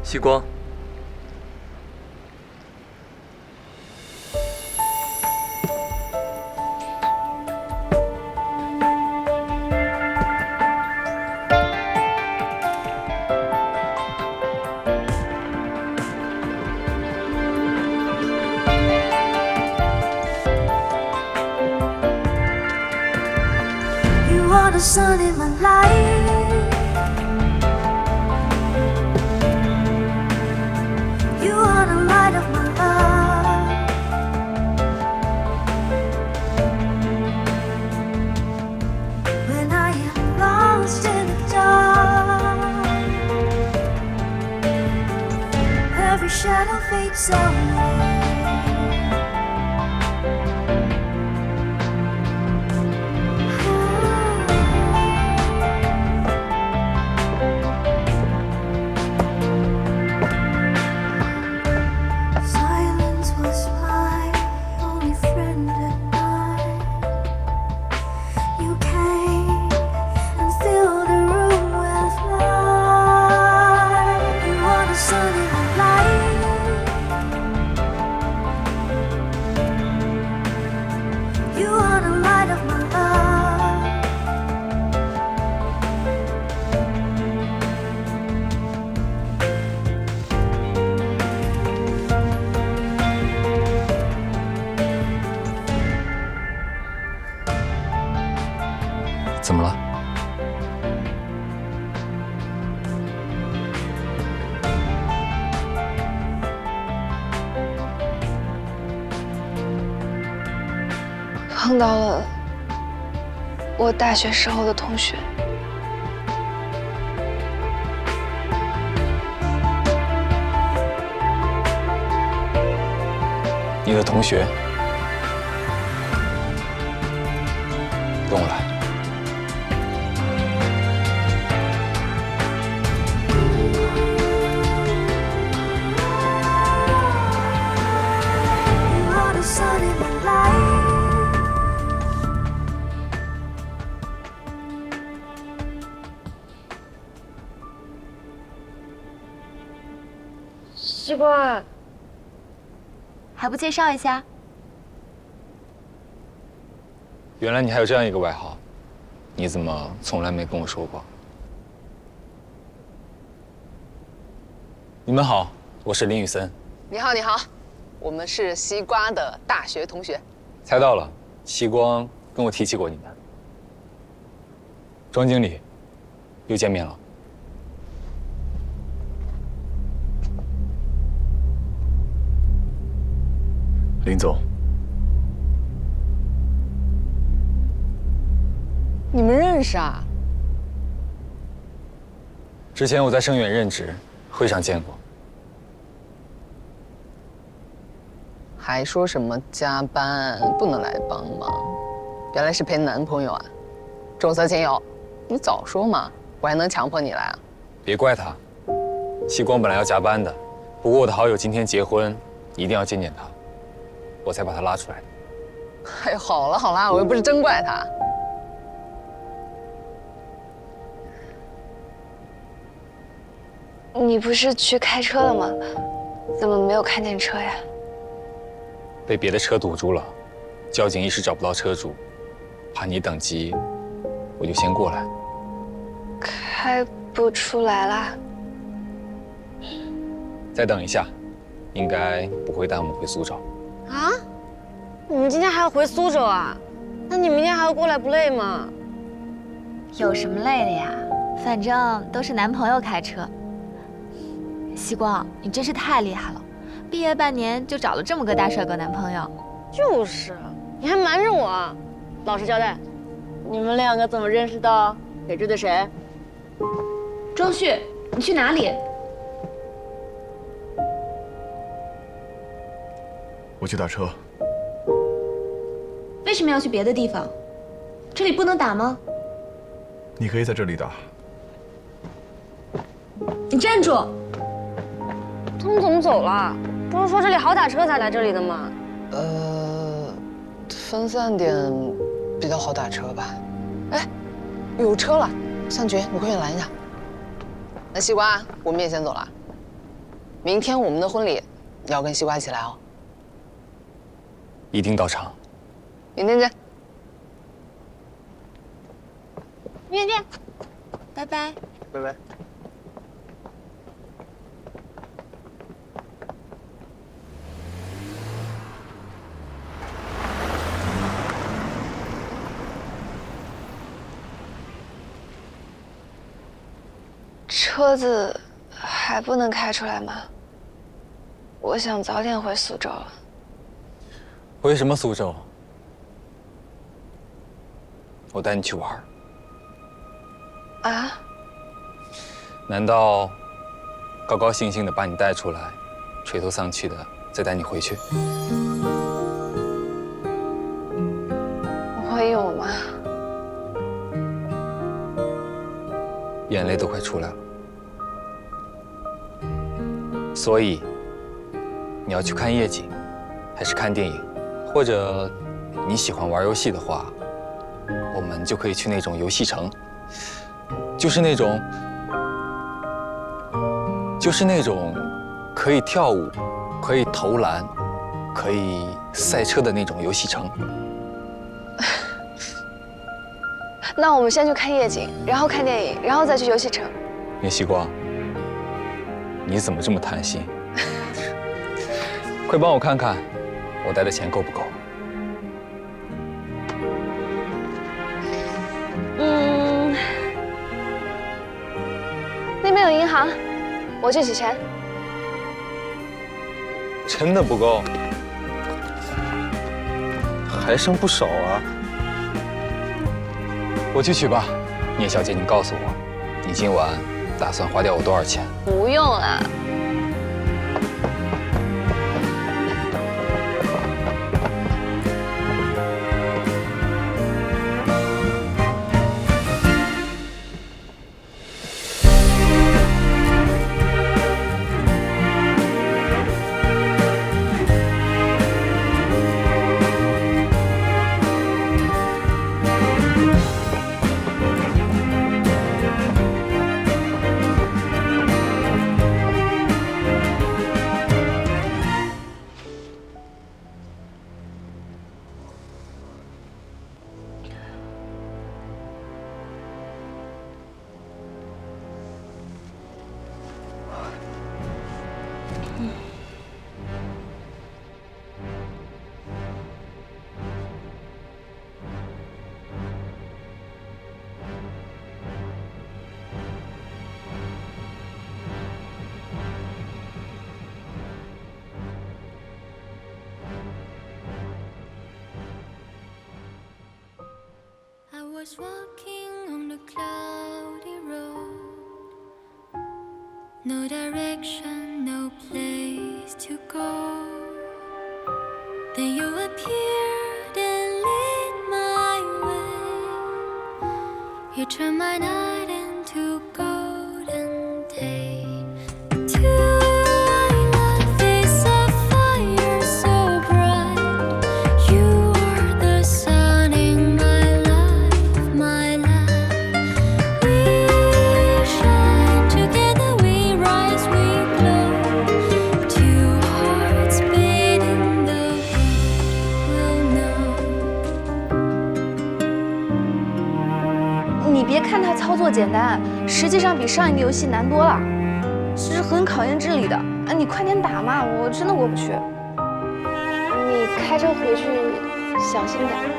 西光，the sun in my life. You are the light of my love. When I am lost in the dark, every shadow fades away.怎么了？碰到了我大学时候的同学。你的同学，跟我来。西瓜，还不介绍一下？原来你还有这样一个外号，你怎么从来没跟我说过？你们好，我是林宇森。你好，你好，我们是西瓜的大学同学。猜到了，西光跟我提起过你们。庄经理，又见面了。林总，你们认识啊？之前我在盛远任职，会上见过。还说什么加班不能来帮忙，原来是陪男朋友啊！重色轻友，你早说嘛，我还能强迫你来啊？别怪他，西光本来要加班的，不过我的好友今天结婚，一定要见见他，我才把他拉出来的。哎，好了好了，我又不是真怪他。你不是去开车了吗？怎么没有看见车呀？被别的车堵住了，交警一时找不到车主，怕你等急，我就先过来。开不出来啦。再等一下，应该不会带我们回苏州。啊？你们今天还要回苏州啊？那你明天还要过来，不累吗？有什么累的呀？反正都是男朋友开车。西光，你真是太厉害了，毕业半年就找了这么个大帅哥男朋友。就是，你还瞒着我。老实交代，你们两个怎么认识的？谁追的谁？庄旭，你去哪里？我去打车。为什么要去别的地方？这里不能打吗？你可以在这里打。你站住！他们怎么走了？不是说这里好打车才来这里的吗？分散点比较好打车吧。哎，有车了，向局，你快点拦一下。那西瓜，我们也先走了。明天我们的婚礼要跟西瓜一起来哦。一定到场。明天见。明天见，拜拜。拜拜。车子还不能开出来吗？我想早点回苏州了。回什么苏州？我带你去玩。啊？难道高高兴兴的把你带出来，垂头丧气的再带你回去？会有吗？眼泪都快出来了。所以，你要去看夜景，还是看电影？或者你喜欢玩游戏的话，我们就可以去那种游戏城，就是那种可以跳舞、可以投篮、可以赛车的那种游戏城。那我们先去看夜景，然后看电影，然后再去游戏城。袁西瓜，你怎么这么贪心？快帮我看看，我带的钱够不够？那边有银行，我去取钱。真的不够，还剩不少啊。我去取吧。聂小姐，你告诉我，你今晚打算花掉我多少钱？不用了。I was walking on the cloudy road, no direction, no place to go. Then you appeared and lit my way. You turned my night into golden day.你别看它操作简单，实际上比上一个游戏难多了，是很考验智力的。啊，你快点打嘛，我真的过不去。你开车回去小心点。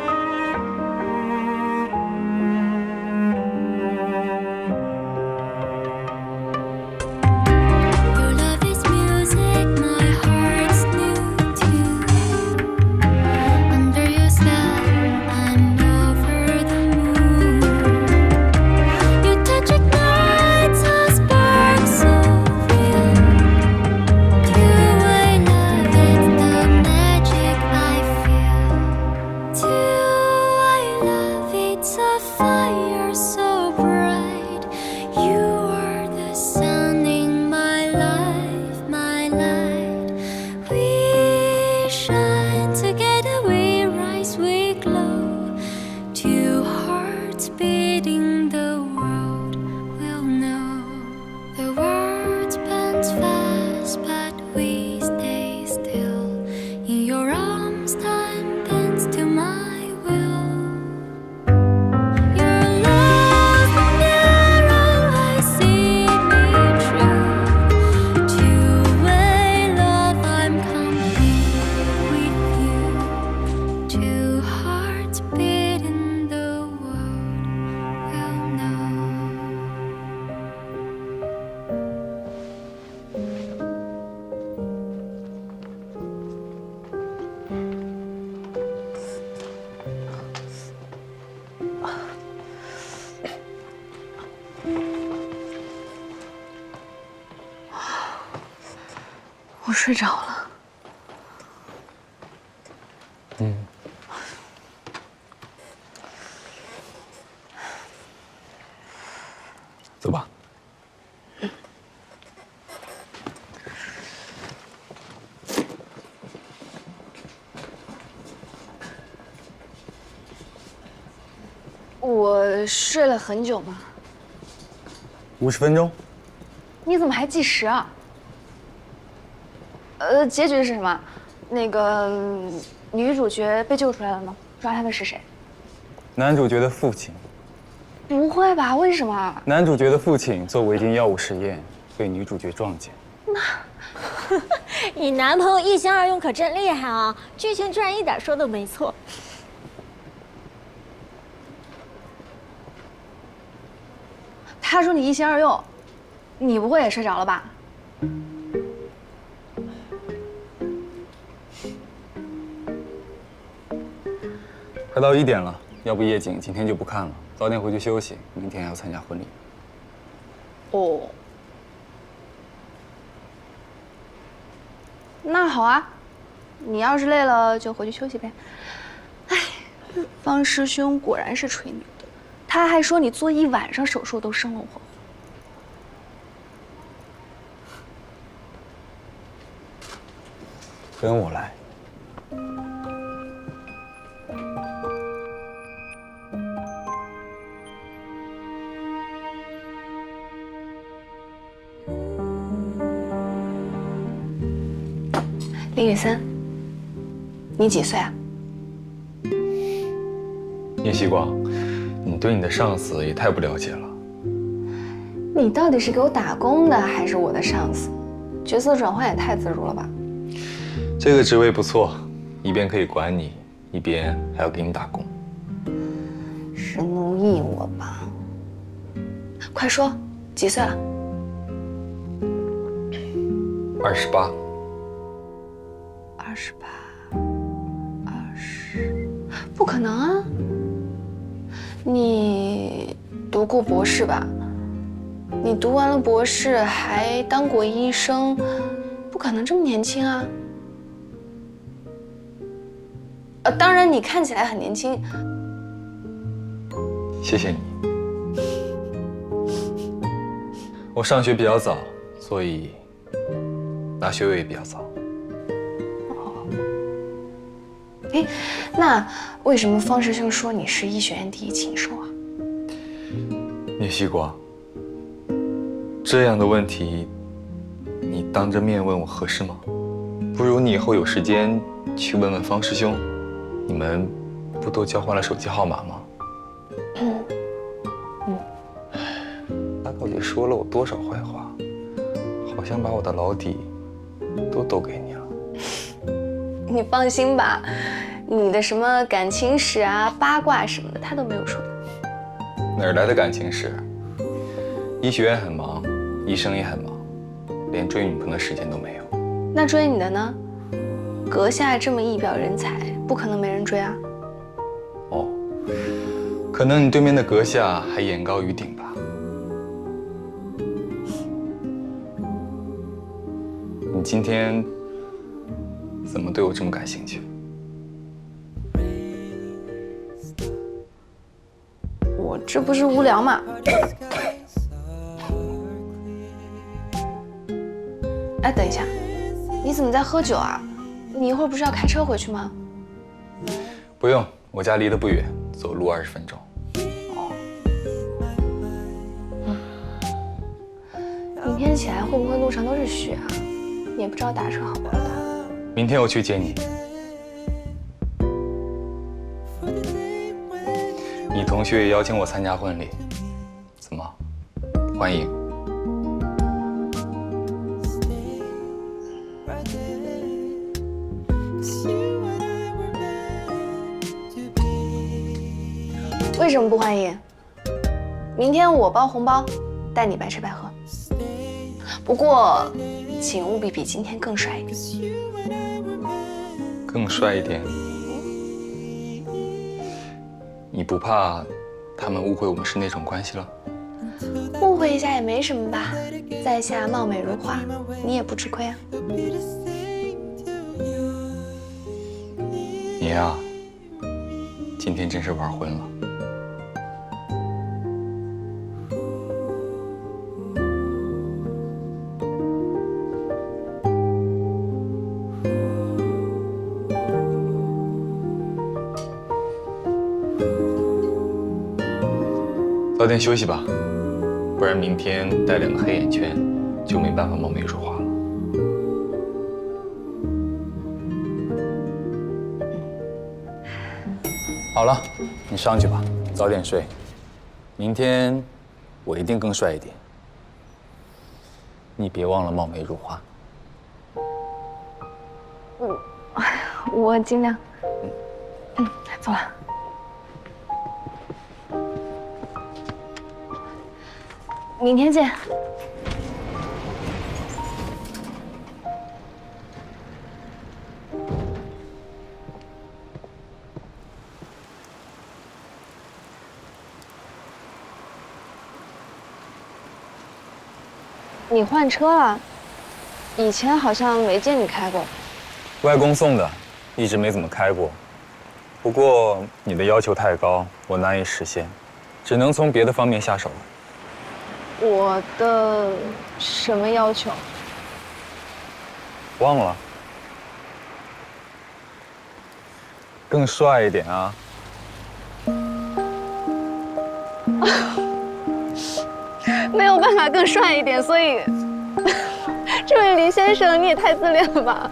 To us, but we stay still. In your arms, time bends to my will. You're lost in the arrow, I see me true. Two-way love, I'm complete with you. Two hearts beating, the world will know. 我睡着了。走吧。我睡了很久吗？ 50分钟。你怎么还计时啊？结局是什么？那个女主角被救出来了吗？抓她的是谁？男主角的父亲。不会吧？为什么？男主角的父亲做违禁药物实验，被女主角撞见。你男朋友一心二用可真厉害啊！剧情居然一点说都没错。他说你一心二用，你不会也睡着了吧？快到1点了，要不夜景今天就不看了，早点回去休息，明天还要参加婚礼。哦，那好啊，你要是累了就回去休息呗。哎，方师兄果然是吹牛的，他还说你做1晚上手术都生龙活虎。跟我来。林雨森，你几岁啊？叶希光，你对你的上司也太不了解了。你到底是给我打工的，还是我的上司？角色转换也太自如了吧！这个职位不错，一边可以管你，一边还要给你打工。是奴役我吧？快说，几岁了28。不可能啊！你读过博士吧？你读完了博士还当过医生，不可能这么年轻啊！当然你看起来很年轻。谢谢你。我上学比较早，所以拿学位也比较早。哎，那为什么方师兄说你是医学院第一禽兽啊？叶希光，这样的问题，你当着面问我合适吗？不如你以后有时间去问问方师兄，你们不都交换了手机号码吗？他到底说了我多少坏话？好像把我的老底都抖给你了。你放心吧，你的什么感情史啊、八卦什么的，他都没有说。哪儿来的感情史？医学院很忙，医生也很忙，连追女朋友的时间都没有。那追你的呢？阁下这么一表人才，不可能没人追啊。哦，可能你对面的阁下还眼高于顶吧。你今天怎么对我这么感兴趣？我这不是无聊嘛。哎，等一下，你怎么在喝酒啊？你一会儿不是要开车回去吗？不用，我家离得不远，走路20分钟。明天起来会不会路上都是雪啊？也不知道打车好不好打。明天我去接你。你同学也邀请我参加婚礼，怎么？欢迎。为什么不欢迎？明天我包红包，带你白吃白喝。不过，请务必比今天更帅一点。更帅一点。你不怕他们误会我们是那种关系了？误会一下也没什么吧，在下貌美如花，你也不吃亏啊。你呀，今天真是玩昏了。早点休息吧，不然明天带2个黑眼圈就没办法貌美如花了。好了，你上去吧，早点睡。明天我一定更帅一点，你别忘了貌美如花。我尽量。走了。明天见。你换车了？以前好像没见你开过。外公送的，一直没怎么开过。不过你的要求太高，我难以实现，只能从别的方面下手了。我的什么要求？忘了。更帅一点啊！没有办法更帅一点，所以，这位李先生，你也太自恋了吧！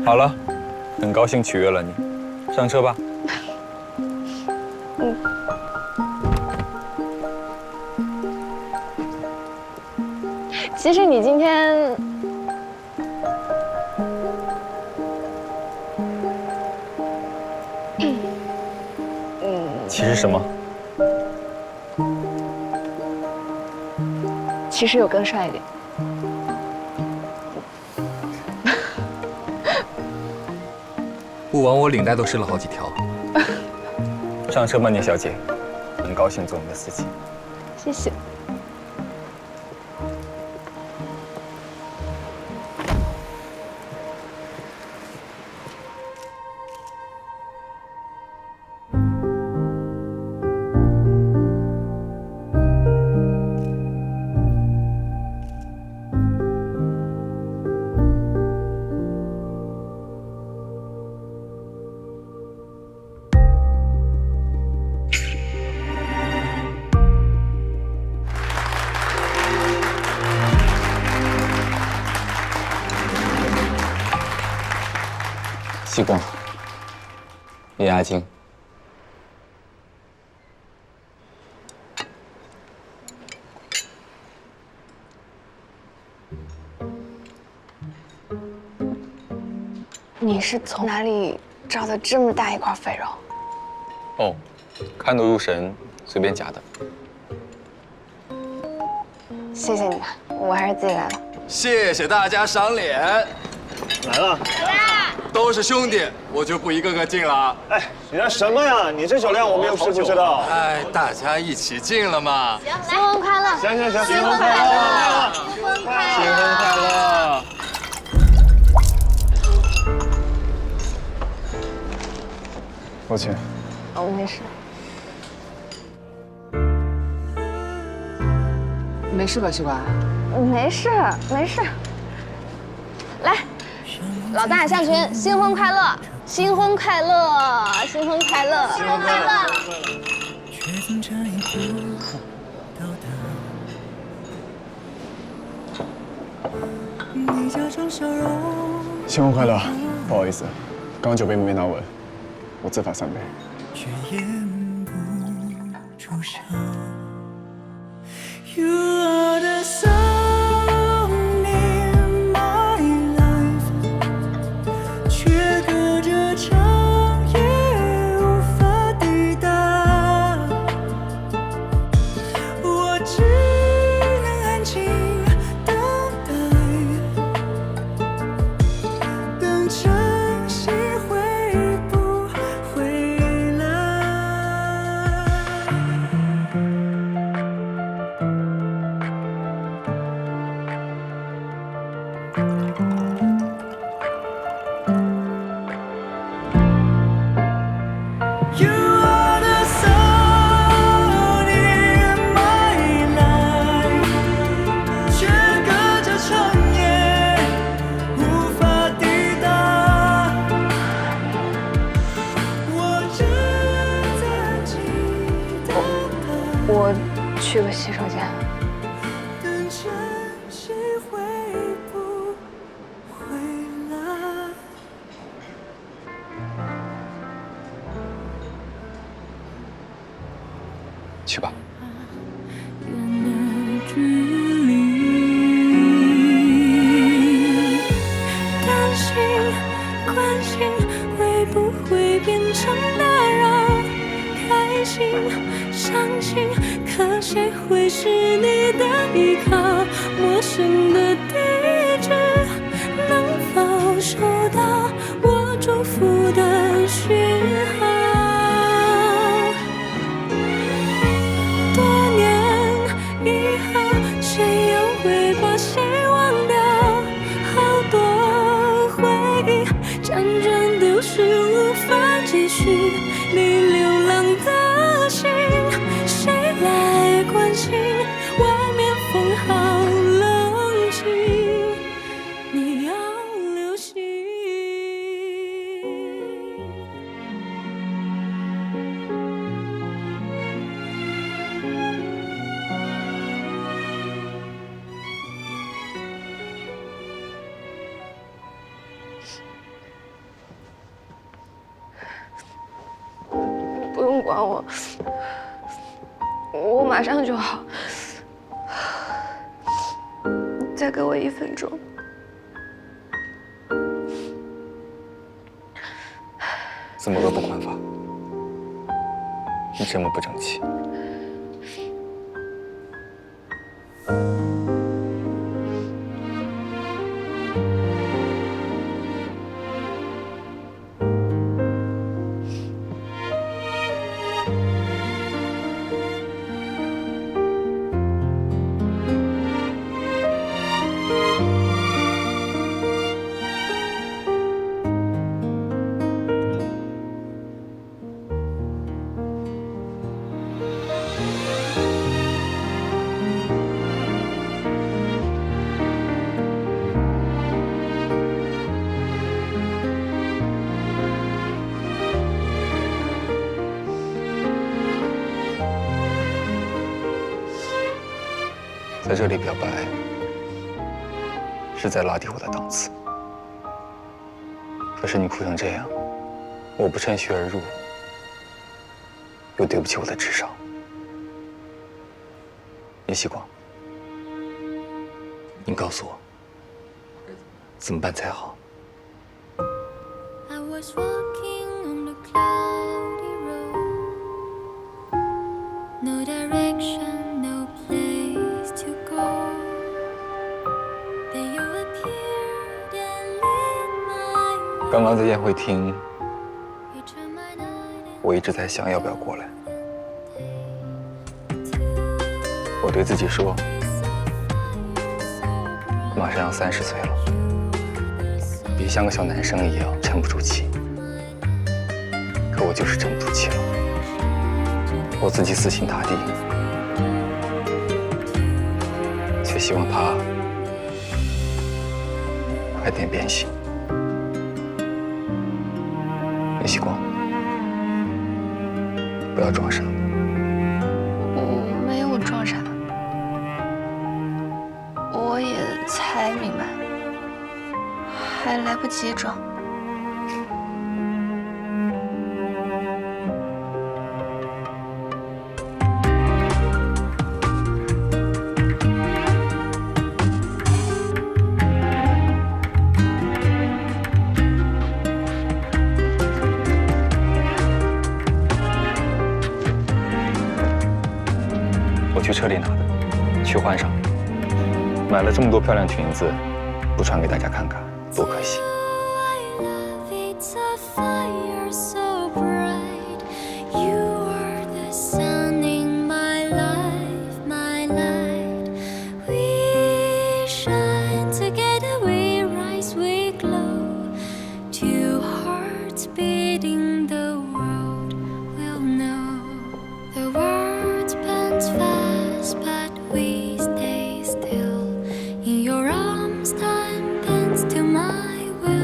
好了，很高兴取悦了你，上车吧。其实你今天，其实什么？其实有更帅一点。不枉我领带都湿了好几条。上车吧，聂小姐，很高兴做你的司机。谢谢。西贡，叶亚晶，你是从哪里找的这么大一块肥肉？哦，看得入神，随便夹的。谢谢你们，我还是自己来了。谢谢大家赏脸。来了，都是兄弟，我就不一个个敬了。哎，你这什么呀？你这酒量我们又不是不知道。哎，大家一起敬了嘛。新婚快乐！行，新婚快乐！新婚快乐！新婚快乐！我去。哦，没事。没事吧，西瓜？没事，没事。来，老大下群，新婚快乐！新婚快乐！新婚快乐！新婚快乐！新婚快乐！不好意思，刚刚酒杯没拿稳，我自罚3杯。却掩不住伤。You are the sun in my life， 却隔着长夜无法抵达。我只能安静等待，等晨曦会不回来。You are the sun in my life， 却隔着长夜无法抵达。我正在安静等待，我去个洗手间。等晨曦会不回来。去吧。远的距离，担心、关心会不会变成打扰？开心、伤心，可谁会是你的依靠？陌生的地址，能否收到我祝福的讯号？多年以后，谁又会把谁忘掉？好多回忆辗转丢失，无法继续。你流浪的心，谁来关心？外面风好冷清，你要留心。不用管我，我马上就好。再给我1分钟。怎么个不管法？你这么不争气。在这里表白，是在拉低我的档次。可是你哭成这样，我不趁虚而入，又对不起我的智商。叶希光，你告诉我，怎么办才好？ I was walking on the cloudy road, no direction, no place to go. Then you appeared and lit my way. 刚刚在宴会厅， You turned my night 我一直在想要不要过来。我对自己说，马上要30岁了。 别像个小男生一样沉不住气，可我就是沉不住气了。我自己死心塌地，却希望他快点变心。叶希光，不要装傻。我没有装傻，我也才明白。还来不及装。我去车里拿的，去换上。买了这么多漂亮裙子，不穿给大家看看，多可惜。 It's a fire so bright. You are the sun in my life, my light. We shine together, we rise, we glow. Two hearts beating, the world will know. The world bends fast, but we stay still. In your arms, time bends to my will.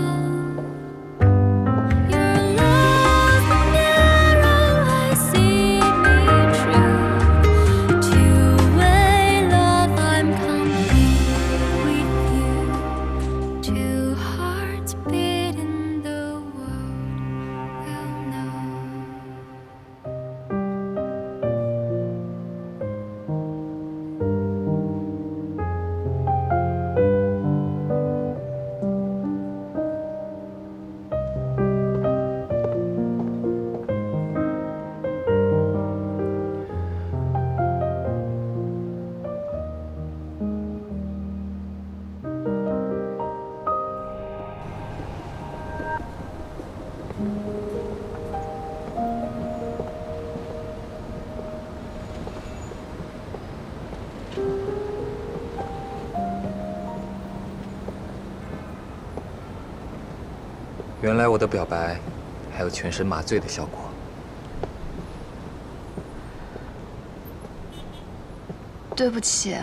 原来我的表白还有全身麻醉的效果。对不起。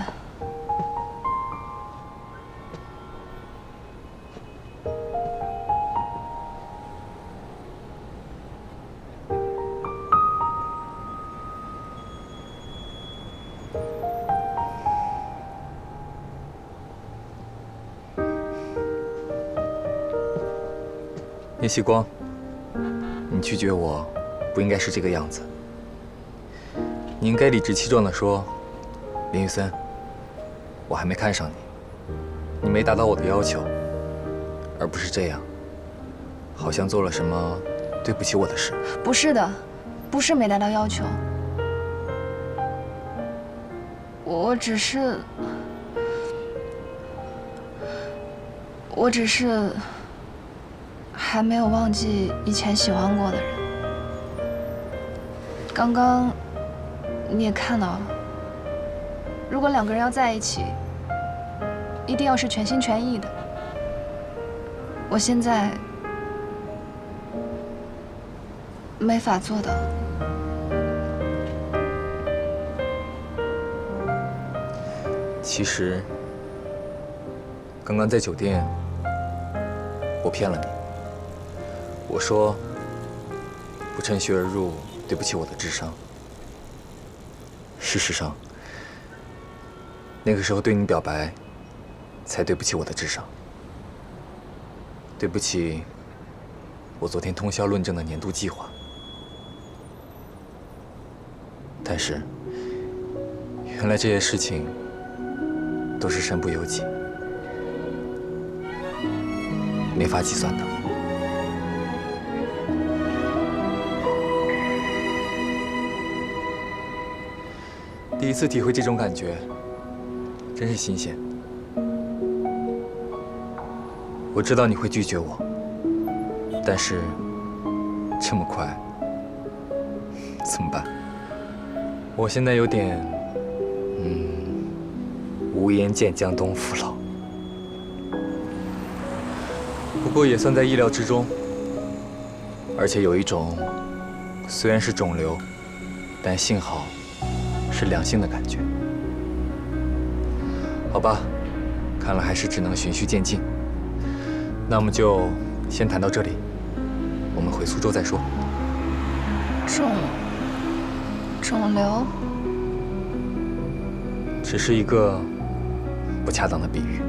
聂曦光，你拒绝我，不应该是这个样子。你应该理直气壮地说：“林雨森，我还没看上你，你没达到我的要求。”而不是这样，好像做了什么对不起我的事。不是的，不是没达到要求，我只是还没有忘记以前喜欢过的人。刚刚你也看到了，如果两个人要在一起，一定要是全心全意的。我现在没法做到。其实，刚刚在酒店，我骗了你。我说不趁虚而入，对不起我的智商。事实上，那个时候对你表白，才对不起我的智商。对不起，我昨天通宵论证的年度计划。但是，原来这些事情都是身不由己，没法计算的。第一次体会这种感觉，真是新鲜。我知道你会拒绝我，但是这么快，怎么办？我现在有点，无颜见江东父老。不过也算在意料之中，而且有一种虽然是肿瘤，但幸好是良性的感觉。好吧，看来还是只能循序渐进。那么就先谈到这里，我们回苏州再说。肿瘤只是一个不恰当的比喻。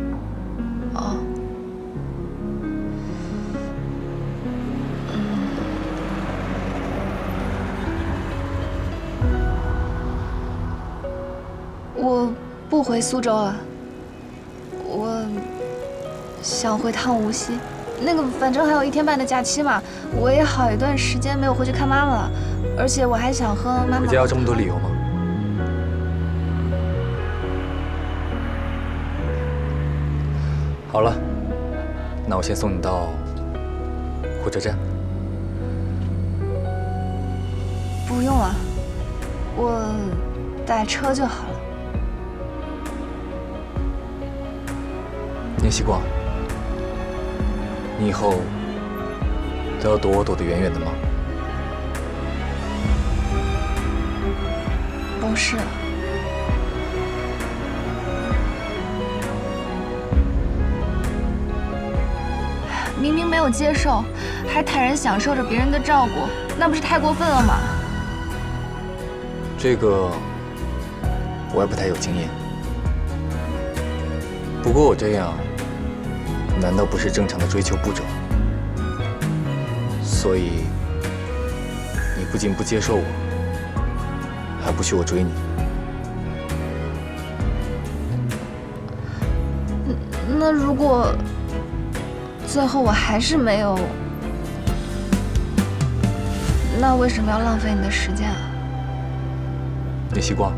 哦，不回苏州了，我想回趟无锡。那个反正还有1天半的假期嘛，我也好一段时间没有回去看妈妈了，而且我还想和妈妈。回家要这么多理由吗？好了，那我先送你到火车站。不用了，我打车就好了。念希光，你以后都要躲我躲得远远的吗？不是。明明没有接受，还坦然享受着别人的照顾，那不是太过分了吗？这个我也不太有经验。不过我这样，难道不是正常的追求步骤？所以你不仅不接受我，还不许我追你。那如果最后我还是没有，那为什么要浪费你的时间啊？念希光，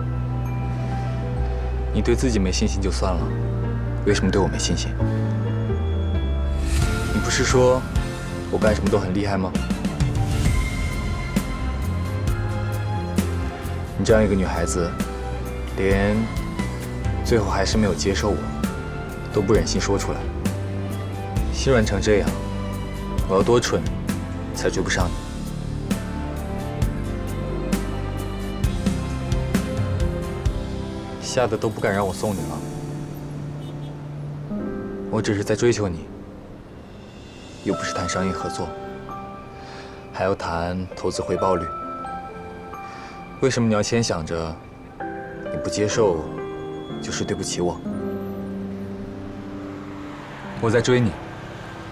你对自己没信心就算了，为什么对我没信心？你不是说我干什么都很厉害吗？你这样一个女孩子，连最后还是没有接受我，都不忍心说出来，心软成这样，我要多蠢才追不上你？吓得都不敢让我送你了。我只是在追求你，又不是谈商业合作，还要谈投资回报率。为什么你要先想着你不接受就是对不起我？我在追你，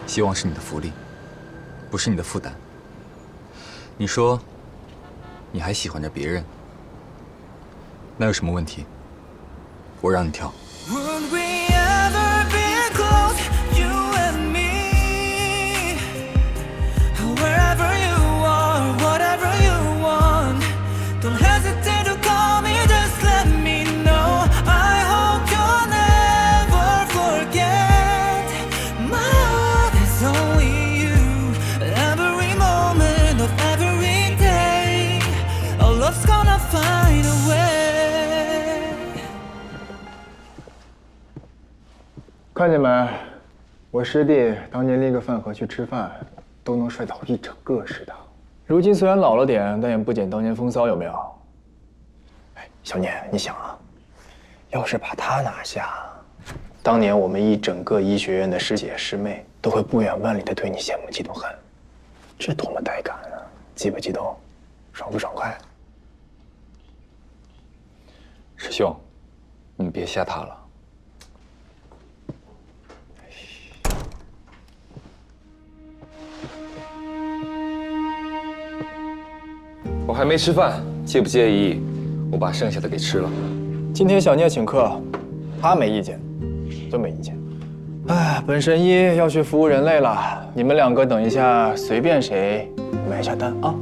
希望是你的福利，不是你的负担。你说你还喜欢着别人，那有什么问题？我让你跳。看见没？我师弟当年拎个饭盒去吃饭，都能摔倒一整个食堂。如今虽然老了点，但也不减当年风骚，有没有？哎，小念，你想啊，要是把他拿下，当年我们一整个医学院的师姐师妹都会不远万里的对你羡慕嫉妒恨，这多么带感啊！激不激动？爽不爽快？师兄，你别吓他了。我还没吃饭，介不介意我把剩下的给吃了？今天小聂请客，他没意见，真没意见。哎，本神医要去服务人类了，你们两个等一下随便谁买下单啊。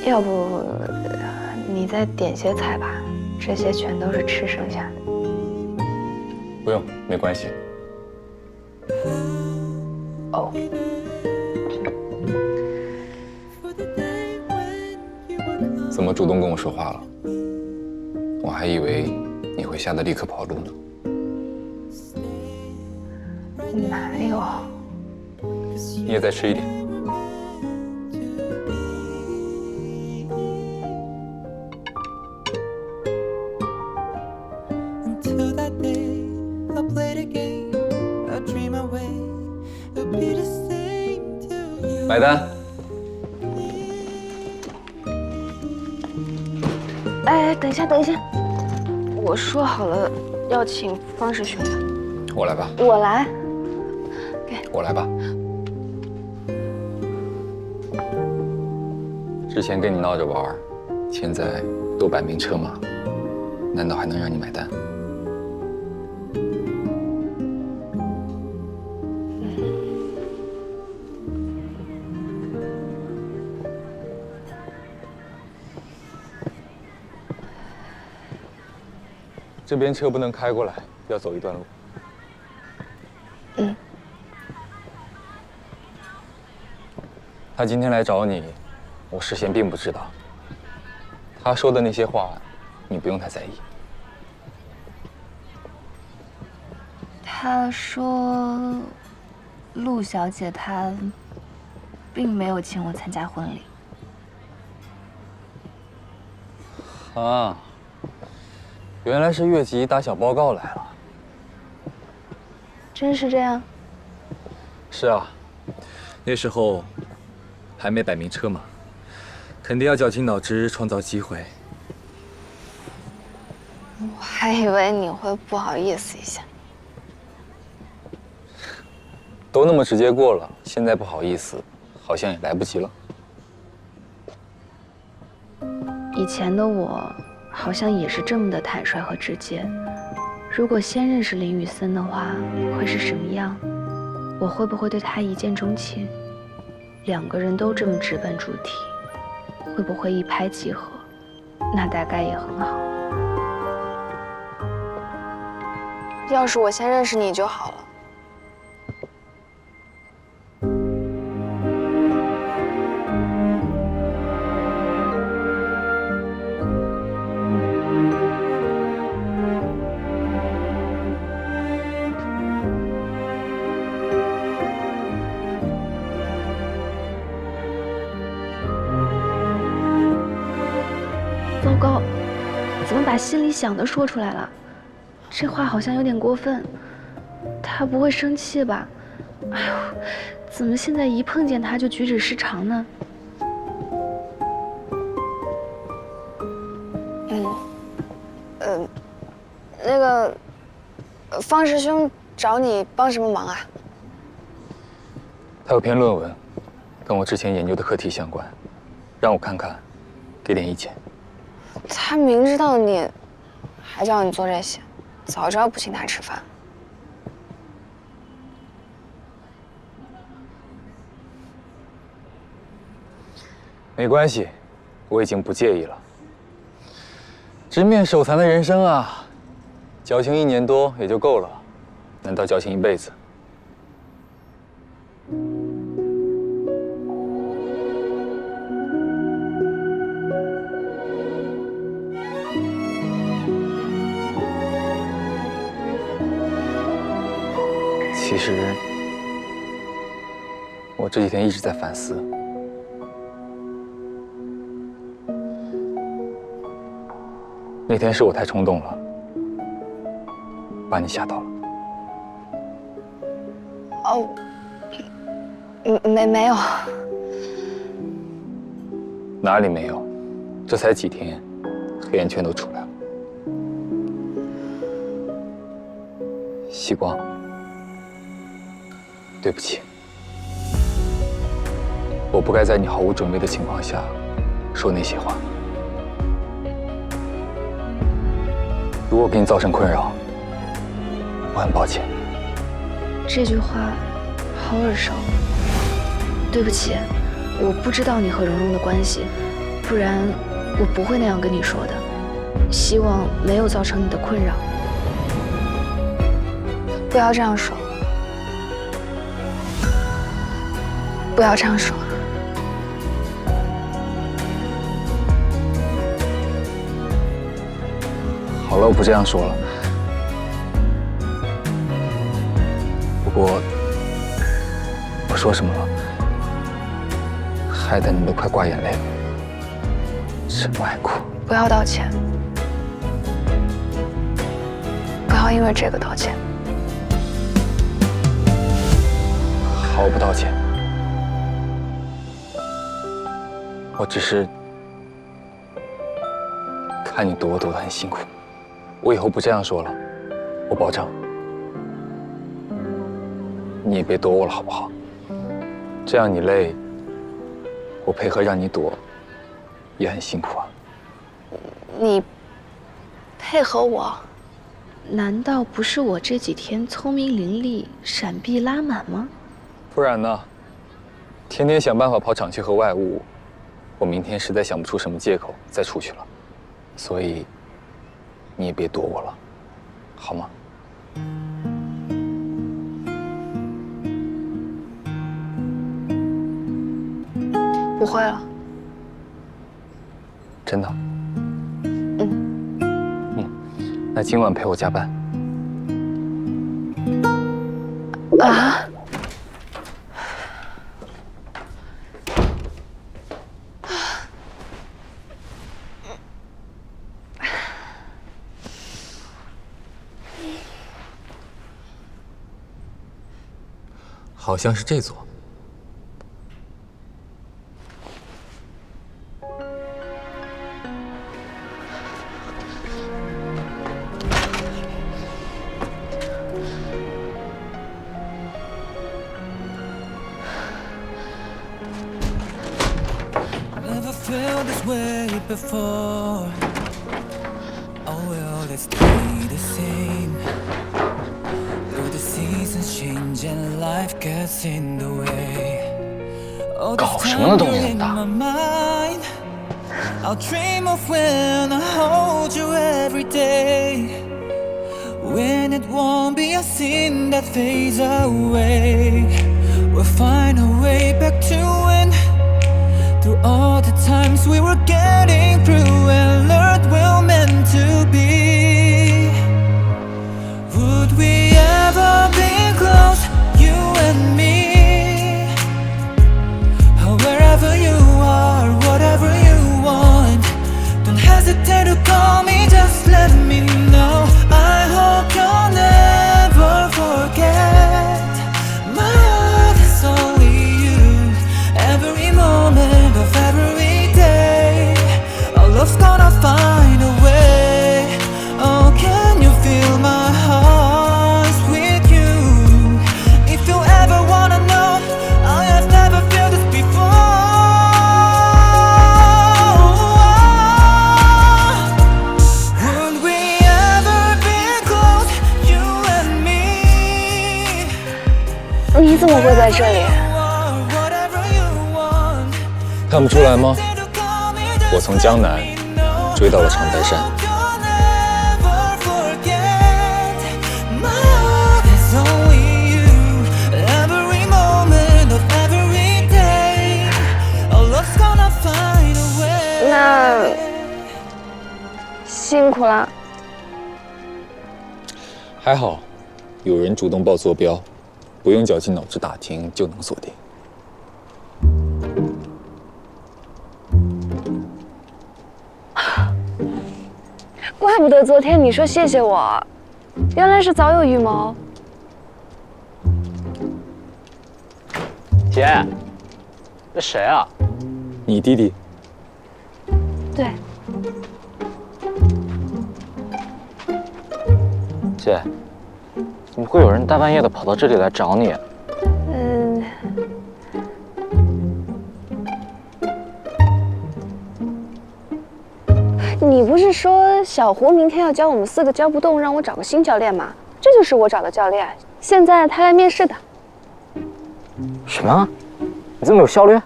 要不你再点些菜吧，这些全都是吃剩下的。不用，没关系。哦。怎么主动跟我说话了？我还以为你会吓得立刻跑路呢。哪有？你也再吃一点。买单。哎，等一下，等一下，我说好了要请方师兄的。我来吧。我来。我来吧。之前跟你闹着玩，现在都摆明车马，难道还能让你买单？这边车不能开过来，要走一段路。嗯。他今天来找你，我事先并不知道。他说的那些话，你不用太在意。他说，陆小姐她并没有请我参加婚礼。啊，原来是越级打小报告来了。真是这样？是啊，那时候还没摆明车马，肯定要绞尽脑汁创造机会。我还以为你会不好意思一下。都那么直接过了，现在不好意思，好像也来不及了。以前的我好像也是这么的坦率和直接。如果先认识林雨森的话，会是什么样？我会不会对他一见钟情？两个人都这么直奔主题，会不会一拍即合？那大概也很好。要是我先认识你就好了。糟糕，怎么把心里想的说出来了？这话好像有点过分。他不会生气吧？哎呦，怎么现在一碰见他就举止失常呢？那个，方师兄找你帮什么忙啊？他有篇论文，跟我之前研究的课题相关，让我看看，给点意见。他明知道你，还叫你做这些，早知道不请他吃饭。没关系，我已经不介意了。直面手残的人生啊，矫情1年多也就够了，难道矫情一辈子？其实，我这几天一直在反思。那天是我太冲动了，把你吓到了。哦，没有。哪里没有？这才几天，黑眼圈都出来了。希光，对不起，我不该在你毫无准备的情况下说那些话。如果给你造成困扰，我很抱歉。这句话好耳熟。对不起，我不知道你和蓉蓉的关系，不然我不会那样跟你说的。希望没有造成你的困扰。不要这样说，不要这样说。好了，我不这样说了。我过我说什么了？害得你都快挂眼泪了，真不爱哭。不要道歉，不要因为这个道歉。好，我不道歉。我只是看你躲得很辛苦，我以后不这样说了，我保证。你也别躲我了，好不好？这样你累，我配合让你躲，也很辛苦啊。你配合我？难道不是我这几天聪明伶俐，闪避拉满吗？不然呢？天天想办法跑场区和外务，我明天实在想不出什么借口再出去了。所以，你也别躲我了，好吗？不会了。真的？那今晚陪我加班。啊？好像是这座。Never felt this way before. Oh well, let's stay the same. Though the seasons change and life gets in the way. Oh, this time you're in my mind. I'll dream of when I hold you every day. When it won't be a sin that fades away. We'll find a way back to when. Through all the times we were getting through and learned we're meant to be. Would we ever be close, you and me? Wherever you are, whatever you want, don't hesitate to call me, just let me know. I hope you'll never forget. My heart is only you. Every moment of every day, our love's gonna find a way. Oh, can you feel my heart with you? If you ever wanna know, I have never felt this before. Would we ever be close, you and me? 你怎么会在这里？看不出来吗？我从江南追到了长白山。那辛苦了。还好，有人主动报坐标，不用绞尽脑汁打听就能锁定。怪不得昨天你说谢谢我，原来是早有预谋。姐，这谁啊？你弟弟。对。姐，怎么会有人大半夜的跑到这里来找你？你不是说小胡明天要教我们4个教不动，让我找个新教练吗？这就是我找的教练，现在他来面试的。什么？你这么有效率？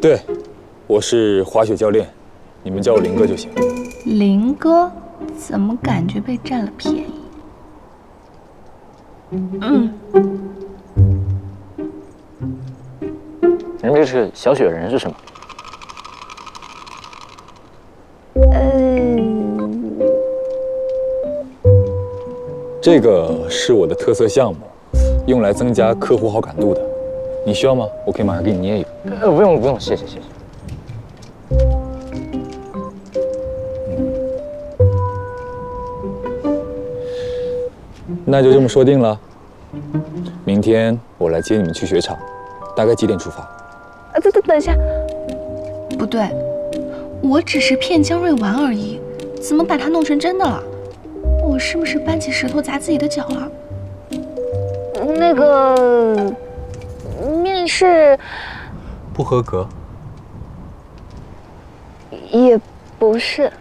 对，我是滑雪教练，你们叫我林哥就行。林哥，怎么感觉被占了便宜？人这是小雪人是什么？这个是我的特色项目，用来增加客户好感度的。你需要吗？我可以马上给你捏一个。不用不用，谢谢谢谢。那就这么说定了。明天我来接你们去雪场，大概几点出发？等一下，不对，我只是骗江瑞玩而已，怎么把他弄成真的了？我是不是搬起石头砸自己的脚了？那个面试不合格。也不是。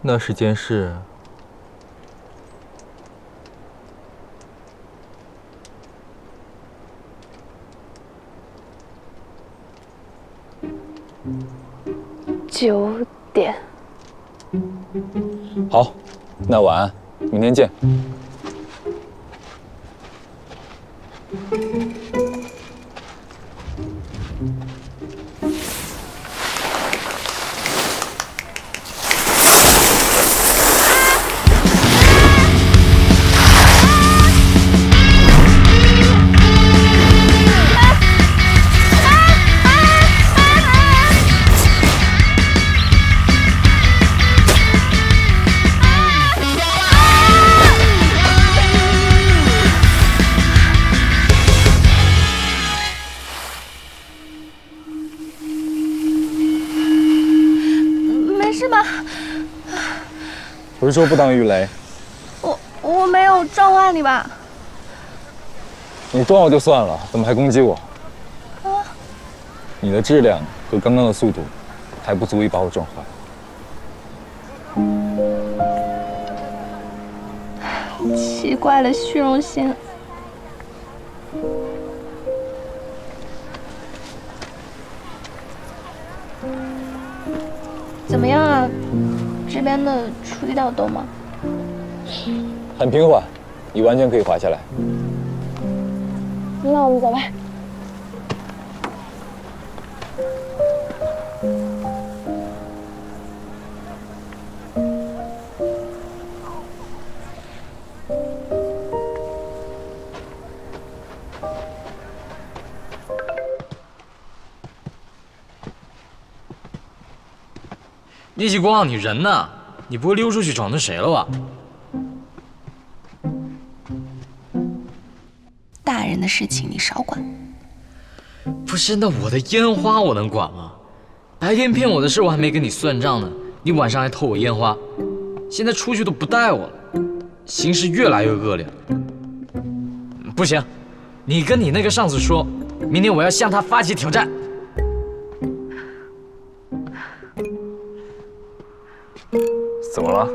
那是件事。9点。好，那晚安，明天见。不是说不当鱼雷？我没有撞坏你吧？你撞我就算了，怎么还攻击我？你的质量和刚刚的速度，还不足以把我撞坏。奇怪的虚荣心。怎么样啊？这边的处理到多吗？很平缓，你完全可以滑下来。那我们走吧。聂继光，你人呢？你不会溜出去闯成谁了吧？大人的事情你少管。不是，那我的烟花我能管吗？白天骗我的事我还没跟你算账呢，你晚上还偷我烟花，现在出去都不带我了，形势越来越恶劣了。不行，你跟你那个上司说，明天我要向他发起挑战。怎么了？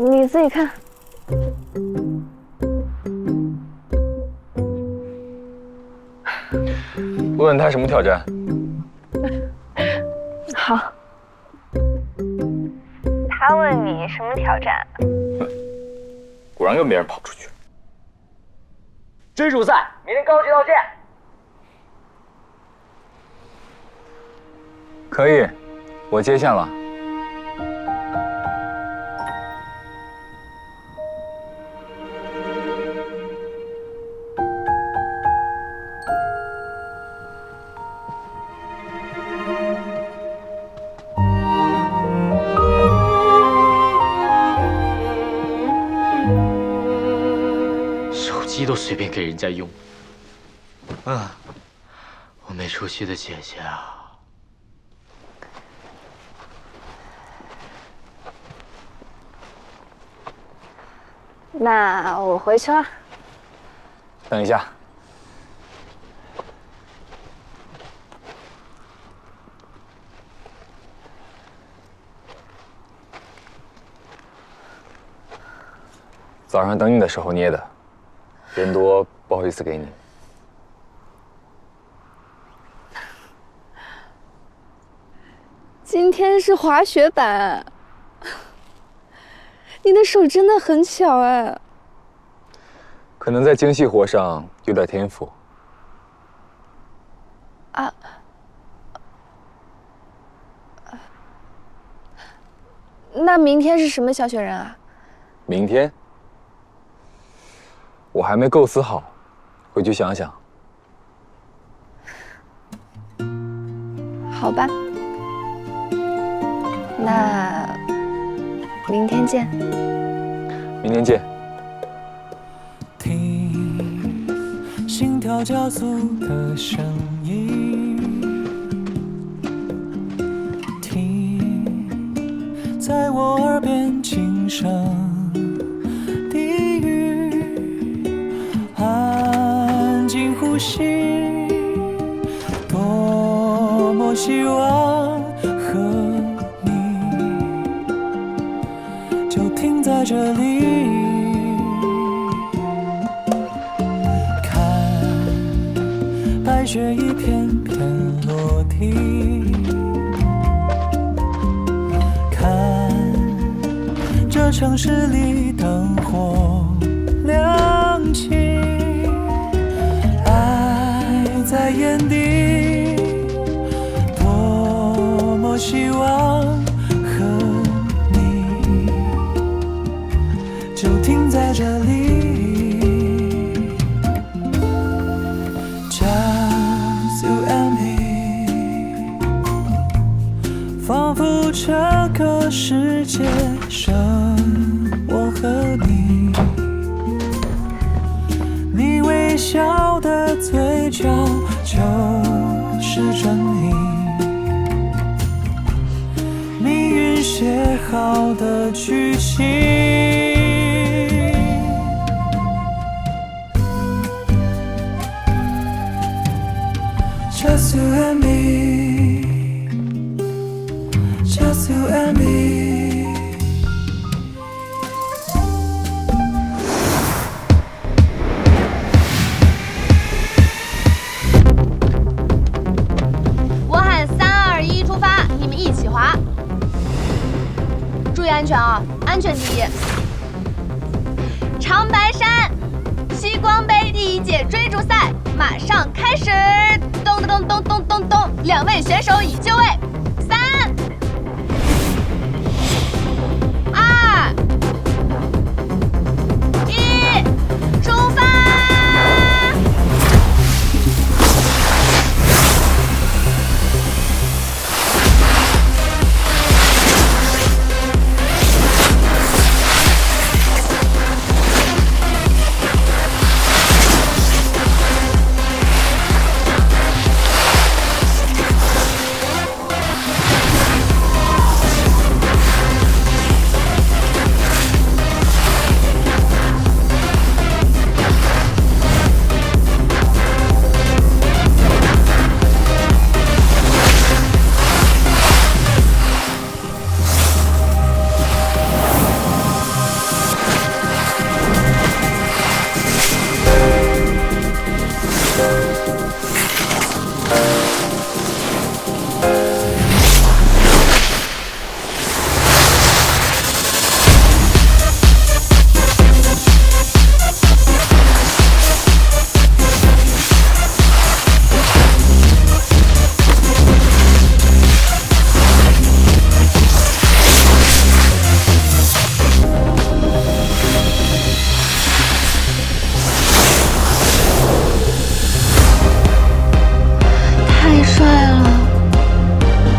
你自己看。问问他什么挑战？好。他问你什么挑战？果然跟别人跑出去。追逐赛，明天高级道见。可以，我接线了。都随便给人家用。我没出息的姐姐啊！那我回去了。等一下。早上等你的时候捏的。人多不好意思给你。今天是滑雪板，你的手真的很巧哎。可能在精细活上有点天赋。啊。那明天是什么小雪人啊？明天我还没构思好，回去想想。好吧，那明天见。明天见。听心跳加速的声音，听在我耳边轻声低语，安静呼吸，多么希望和你就停在这里，看白雪一片片落地，看这城市里灯火亮起，爱在眼底，多么希望和你就停在这里。Just you and me， 仿佛这个世界剩我和你，你微笑的嘴角就是真理，命运写好的剧情。Just you and me, just you and me。 我喊3、2、1，出发，你们一起滑，注意安全啊，安全第一。长白山西光杯第1届追逐赛马上开始，咚咚咚咚咚咚，2位选手已就位，3、2、1，出发！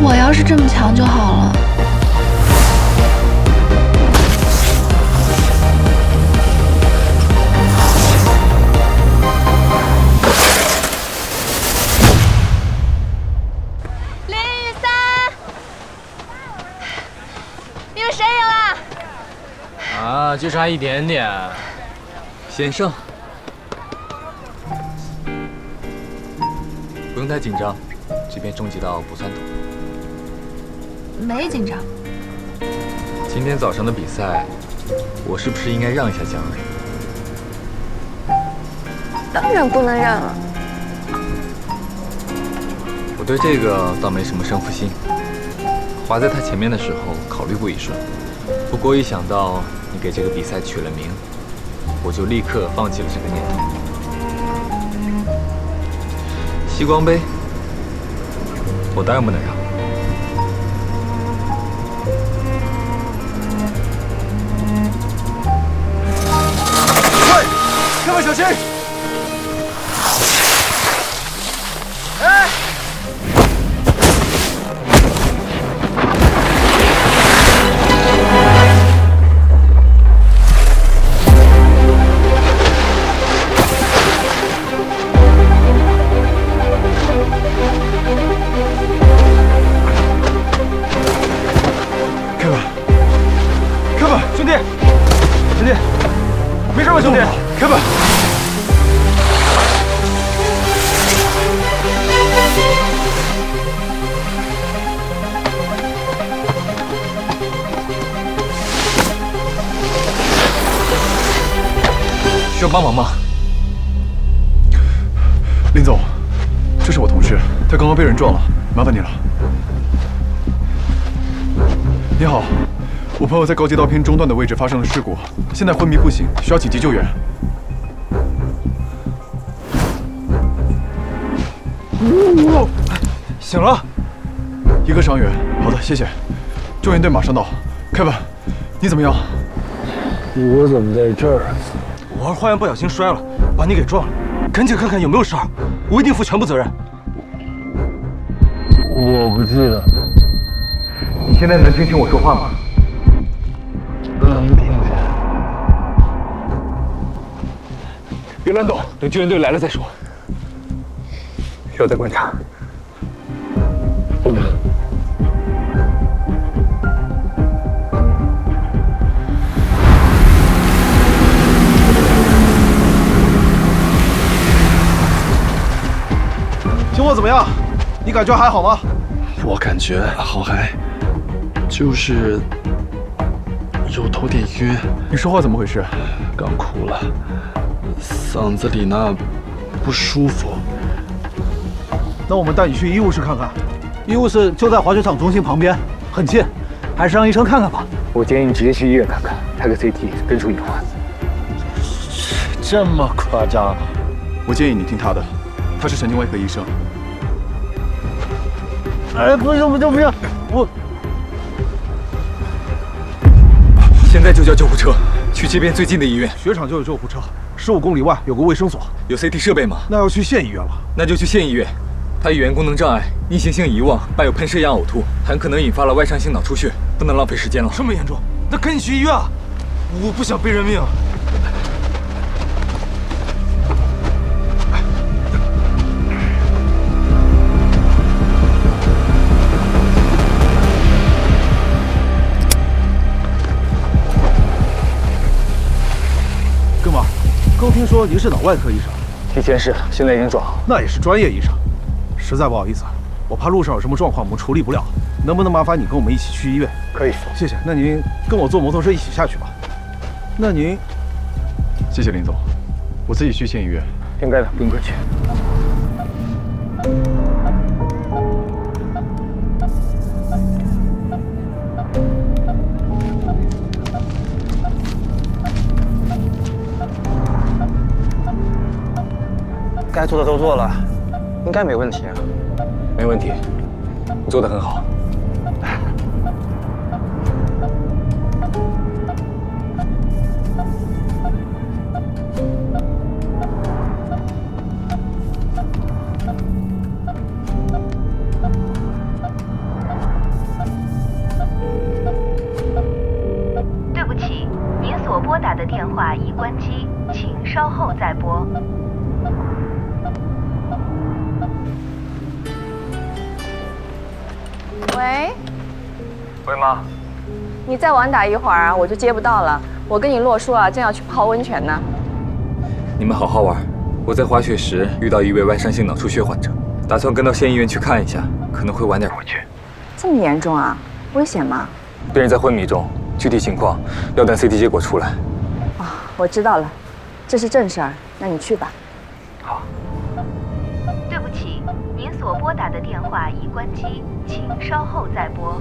我要是这么强就好了。林雨3，又谁赢了？啊，就差一点点。险胜，不用太紧张，这边终极道不算堵。没紧张。今天早上的比赛，我是不是应该让一下江蕊？当然不能让了。我对这个倒没什么胜负心，滑在他前面的时候考虑过一瞬，不过一想到你给这个比赛取了名，我就立刻放弃了这个念头。西光杯，我当然不能让。各位小心！哎！兄弟，没事吧，兄弟？开门！需要帮忙吗？林总，这是我同事，他刚刚被人撞了，麻烦你了。你好。 我朋友在高街道偏中段的位置发生了事故，现在昏迷不醒，需要紧急救援。醒了，一个伤员。好的，谢谢。救援队马上到。凯文，你怎么样？我怎么在这儿？我儿花园不小心摔了，把你给撞了，赶紧看看有没有事儿，我一定负全部责任。我不记得。你现在能听清我说话吗？ 能听见。别乱动，等救援队来了再说。需要再观察。情况怎么样？你感觉还好吗？我感觉还就是有头点晕。你说话怎么回事？刚哭了，嗓子里那不舒服。那我们带你去医务室看看，医务室就在滑雪场中心旁边，很近，还是让医生看看吧。我建议你直接去医院看看，拍个 CT， 根除隐患。这么夸张？我建议你听他的，他是神经外科医生。哎，不行，我。 现在就叫救护车，去街边最近的医院。雪场就有救护车，15公里外有个卫生所。有 CT 设备吗？那要去县医院了。那就去县医院。他语言功能障碍，逆行性遗忘，伴有喷射样呕吐，很可能引发了外伤性脑出血，不能浪费时间了。这么严重？那赶紧去医院啊！我不想背人命。刚听说您是脑外科医生，提前是，现在已经转行。那也是专业医生，实在不好意思，我怕路上有什么状况我们处理不了，能不能麻烦你跟我们一起去医院？可以，谢谢。那您跟我坐摩托车一起下去吧。那您，谢谢林总，我自己去县医院。应该的，不用客气。该做的都做了，应该没问题啊。没问题，你做得很好。对不起，您所拨打的电话已关机，请稍后再拨。 喂，喂妈，你再晚打一会儿啊，我就接不到了。我跟你洛叔啊，正要去泡温泉呢。你们好好玩。我在滑雪时遇到一位外伤性脑出血患者，打算跟到县医院去看一下，可能会晚点回去。这么严重啊？危险吗？病人在昏迷中，具体情况要等 CT 结果出来。啊，我知道了，这是正事儿，那你去吧。好。对不起，您所拨打的电话已关机，请稍后再拨。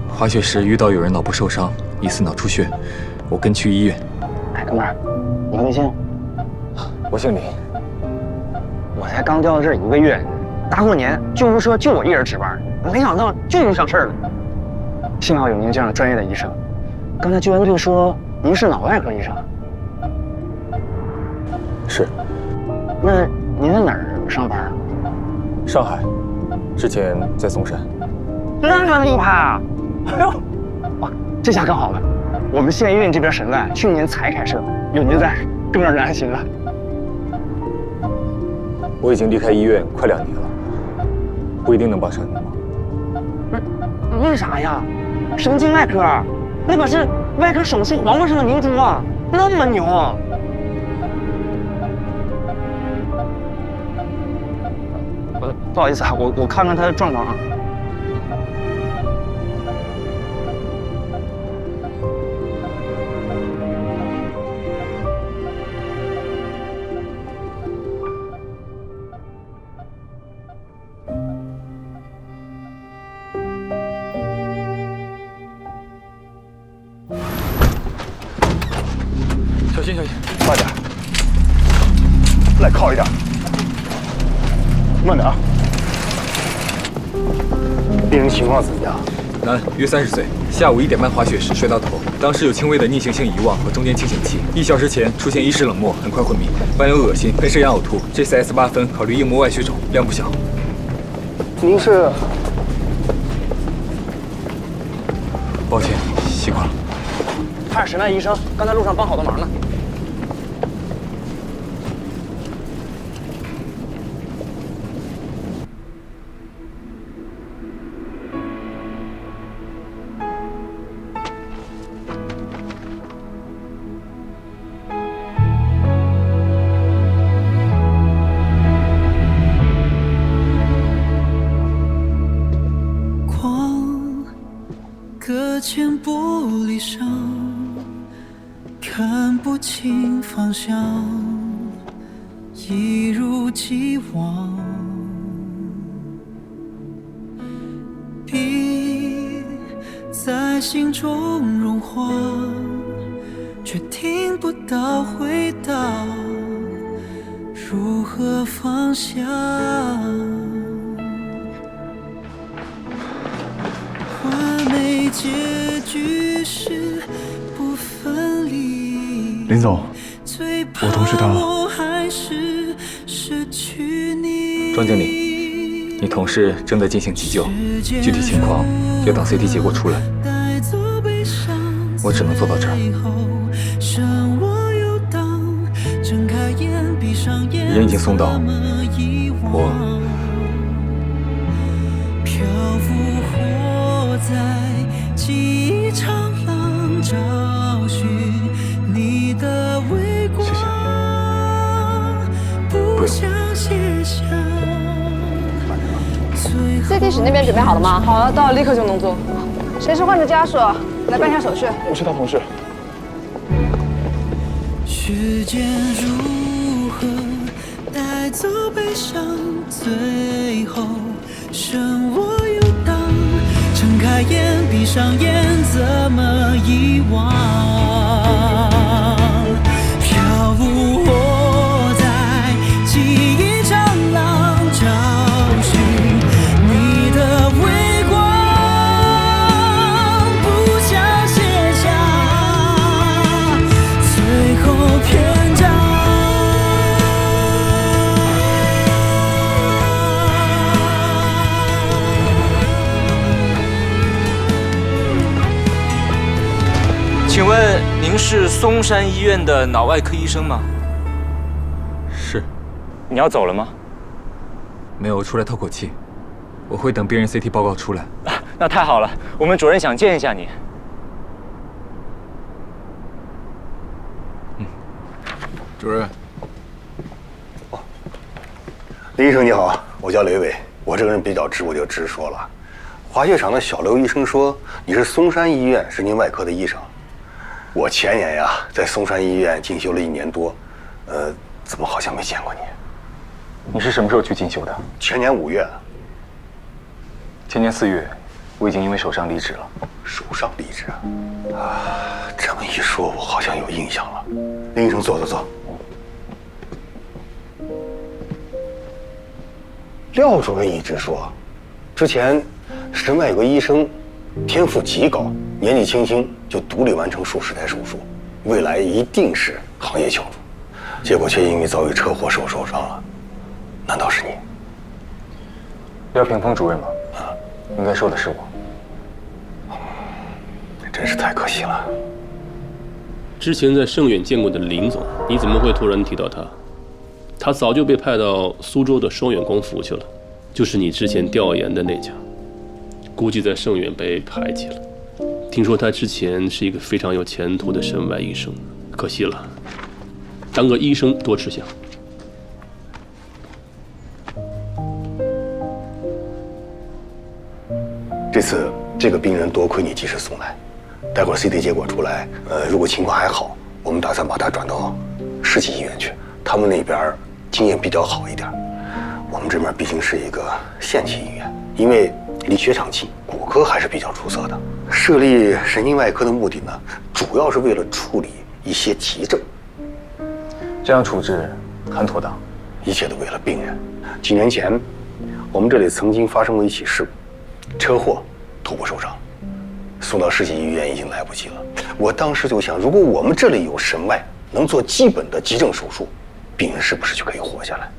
滑雪时遇到有人脑部受伤，疑似脑出血，我跟去医院。哎，哥们儿，你微信？我姓李。我才刚调到这儿1个月，大过年救护车就我一人值班，没想到就遇上事儿了。幸好有您这样专业的医生。刚才救援队说您是脑外科医生，是。那您在哪儿上班啊？上海，之前在嵩山。那么厉害啊！哎呦，哇，这下更好了。我们县医院这边省外去年才开设，有您在，更让人安心了。我已经离开医院快2年了，不一定能帮上你忙。不是，为啥呀？神经外科，那可是外科手术皇冠上的明珠啊，那么牛啊！不好意思啊，我看看他的状况啊。小心，慢点，来靠一点，慢点啊。病人情况怎么样？男，约30岁，下午1点半滑雪时摔到头，当时有轻微的逆行性遗忘和中间清醒期，1小时前出现意识冷漠，很快昏迷，伴有恶心、喷射样呕吐 ，GCS 8分，考虑硬膜外血肿，量不小。您是？抱歉，习惯了。他是神外医生，刚才路上帮好多忙呢。搁浅玻璃上，看不清方向，一如既往。冰在心中融化，却听不到回答，如何放下？结局是不分离。林总，我同事他。庄经理，你同事正在进行急救，具体情况要等 CT 结果出来。我只能做到这儿。人已经送到，我漂浮活在记忆长廊，找寻你的微光，不想写下。CT 室那边准备好了吗？好了，到了立刻就能做。谁是患者家属？来办下手续。我是他同事。时间如何带走悲伤？最后剩我游荡。睁开眼，闭上眼，怎么遗忘？漂浮活在记忆长廊，找寻你的微光，不想写下最后篇章。请问您是嵩山医院的脑外科医生吗？是。你要走了吗？没有，出来透口气。我会等病人 CT 报告出来。那太好了，我们主任想见一下你。主任。林医生你好，我叫雷伟，我这个人比较直，我就直说了。滑雪场的小刘医生说你是嵩山医院神经外科的医生。我前年呀在嵩山医院进修了1年多，怎么好像没见过你？你是什么时候去进修的？前年5月。前年4月，我已经因为手伤离职了。手伤离职啊？这么一说，我好像有印象了。林医生，坐。廖主任一直说，之前神外有个医生，天赋极高，年纪轻轻就独立完成数10台手术，未来一定是行业翘楚。结果却因为遭遇车祸受伤了。难道是你？廖屏风主任吗？应该说的是我。真是太可惜了。之前在盛远见过的林总，你怎么会突然提到他？他早就被派到苏州的双远光服去了，就是你之前调研的那家，估计在盛远被排挤了。听说他之前是一个非常有前途的省外医生，可惜了，当个医生多吃香。这次这个病人多亏你及时送来，待会儿 CT 结果出来，如果情况还好，我们打算把他转到市级医院去，他们那边经验比较好一点。我们这边毕竟是一个县级医院，因为离血场近，骨科还是比较出色的。设立神经外科的目的呢，主要是为了处理一些急症。这样处置很妥当，一切都为了病人。几年前，我们这里曾经发生过一起事故，车祸，头部受伤，送到市级医院已经来不及了。我当时就想，如果我们这里有神外，能做基本的急症手术，病人是不是就可以活下来？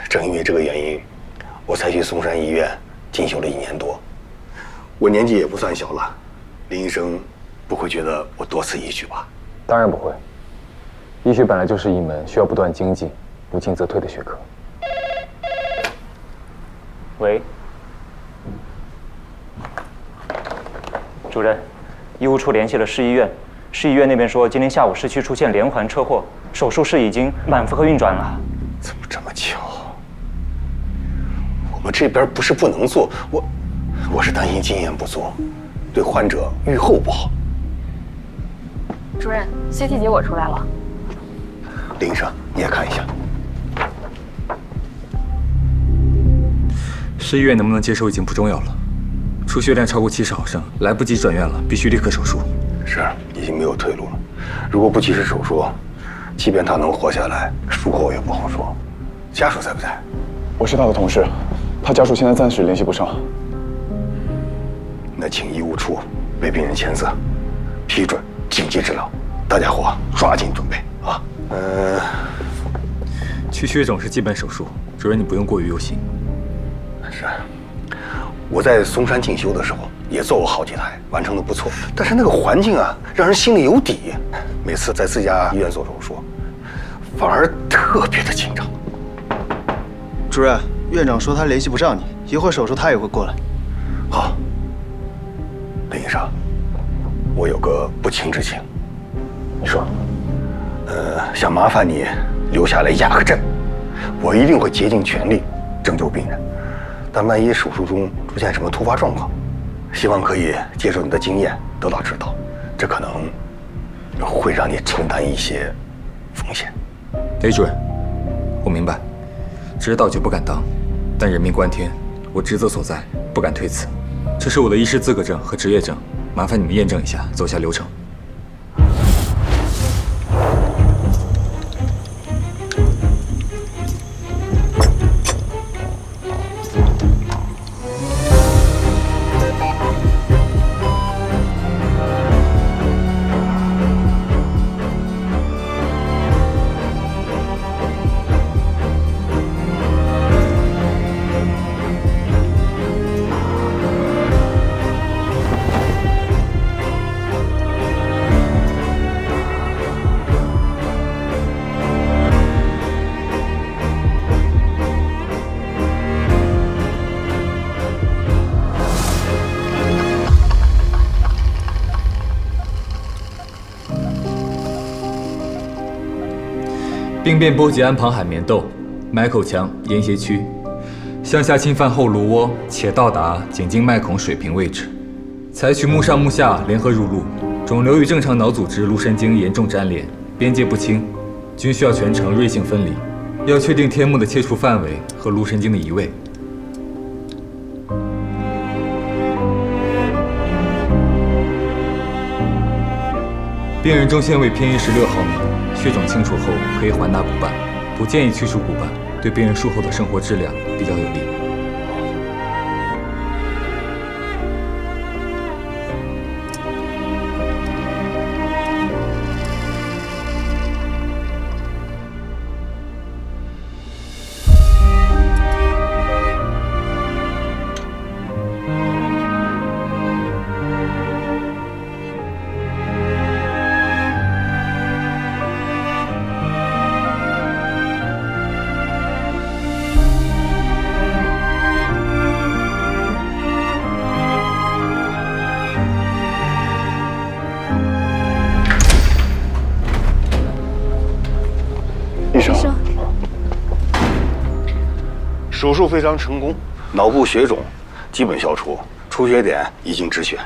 正因为这个原因，我才去嵩山医院进修了1年多。我年纪也不算小了，林医生不会觉得我多此一举吧？当然不会。医学本来就是一门需要不断精进、不进则退的学科。喂，主任，医务处联系了市医院，市医院那边说今天下午市区出现连环车祸，手术室已经满负荷运转了。怎么这么巧？我们这边不是不能做，我是担心经验不足，对患者预后不好。主任 ，CT 结果出来了。林医生，你也看一下。市医院能不能接受已经不重要了，出血量超过70毫升，来不及转院了，必须立刻手术。是，已经没有退路了。如果不及时手术，即便他能活下来，术后也不好说。家属在不在？我是他的同事，他家属现在暂时联系不上。那请医务处为病人签字，批准紧急治疗，大家伙抓紧准备啊！去血肿是基本手术，主任你不用过于忧心。是，我在嵩山进修的时候也做过好几台，完成的不错。但是那个环境啊，让人心里有底。每次在自家医院做手术，反而特别的紧张。主任，院长说他联系不上你，一会儿手术他也会过来。好，林医生，我有个不情之请。你说。想麻烦你留下来压个阵，我一定会竭尽全力拯救病人。但万一手术中出现什么突发状况，希望可以借助你的经验得到指导，这可能会让你承担一些风险。雷主任，我明白，知道就不敢当，但人命关天，我职责所在，不敢推辞。这是我的医师资格证和执业证，麻烦你们验证一下，走下流程。病变波及安旁海绵窦、脉口腔、咽斜区，向下侵犯后颅窝，且到达颈静脉孔水平位置。采取目上目下联合入路，肿瘤与正常脑组织、颅神经严重粘连，边界不清，均需要全程锐性分离。要确定天幕的切除范围和颅神经的移位。病人中线位偏移16毫米。血肿清除后可以还拿骨瓣，不建议去除骨瓣，对病人术后的生活质量比较有利。手术非常成功，脑部血肿基本消除，出血点已经止血。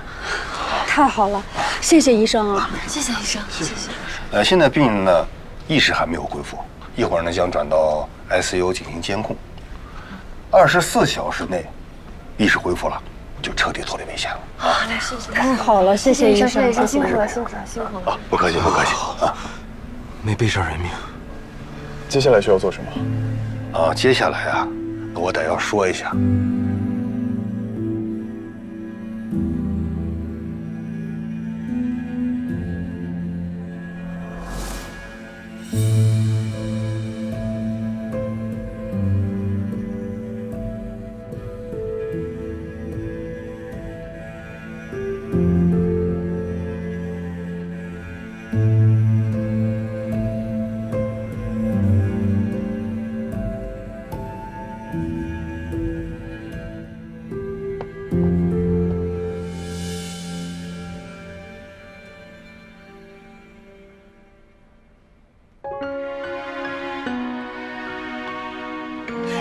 太好了，谢谢医生啊！谢谢医生，谢谢。现在病人呢意识还没有恢复，一会儿呢将转到 ICU 进行监控，24小时内意识恢复了，就彻底脱离危险了。谢谢，太好了，谢谢医生，谢谢辛苦了，辛苦了，辛苦了。不客气，不客气啊，没背上人命。接下来需要做什么？接下来啊，我得要说一下。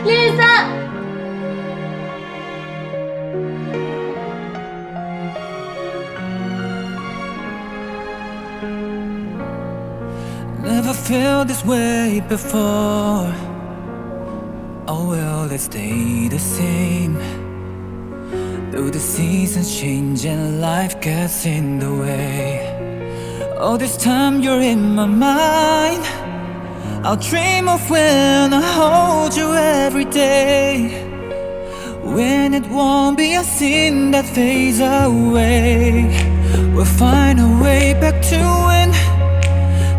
113。Never felt this way before. Oh well, let's stay the same. Though the seasons change and life gets in the way. All this time you're in my mind. I'll dream of when I hold you every day. When it won't be a scene that fades away. We'll find a way back to when.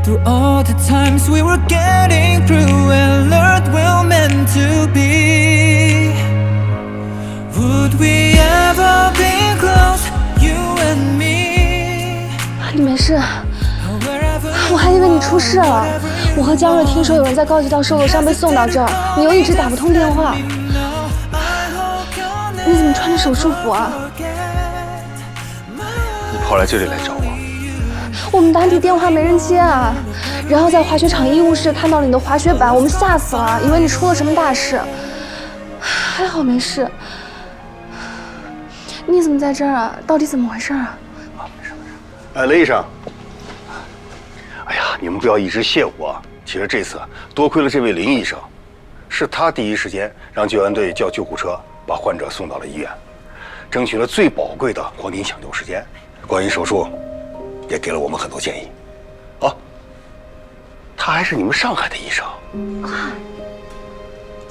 Through all the times we were getting through and learned we're meant to be. Would we ever be close, you and me? 你没事？我还以为你出事了。我和江瑞听说有人在高级道受了伤，被送到这儿，你又一直打不通电话。你怎么穿着手术服啊？你跑来这里来找我？我们打你电话没人接啊，然后在滑雪场医务室看到了你的滑雪板，我们吓死了，以为你出了什么大事。还好没事。你怎么在这儿啊？到底怎么回事啊？雷医生，哎呀，你们不要一直谢我。其实这次多亏了这位林医生，是他第一时间让救援队叫救护车把患者送到了医院，争取了最宝贵的黄金抢救时间。关于手术，也给了我们很多建议。他还是你们上海的医生。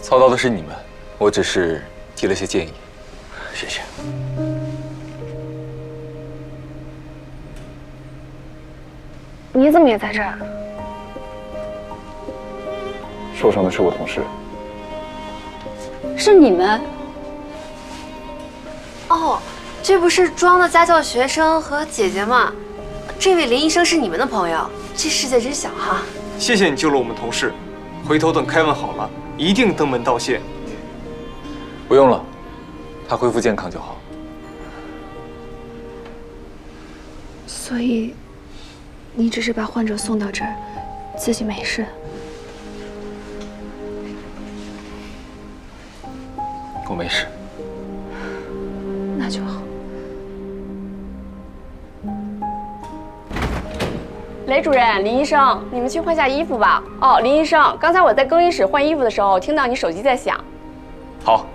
操刀的是你们，我只是提了些建议。谢谢。你怎么也在这儿？受伤的是我同事。是你们？哦，这不是庄的家教学生和姐姐吗？这位林医生是你们的朋友，这世界真小哈。谢谢你救了我们同事，回头等凯文好了，一定登门道谢。不用了，他恢复健康就好。所以，你只是把患者送到这儿，自己没事。我没事。那就好。雷主任、林医生，你们去换下衣服吧。哦，林医生，刚才我在更衣室换衣服的时候，听到你手机在响。好，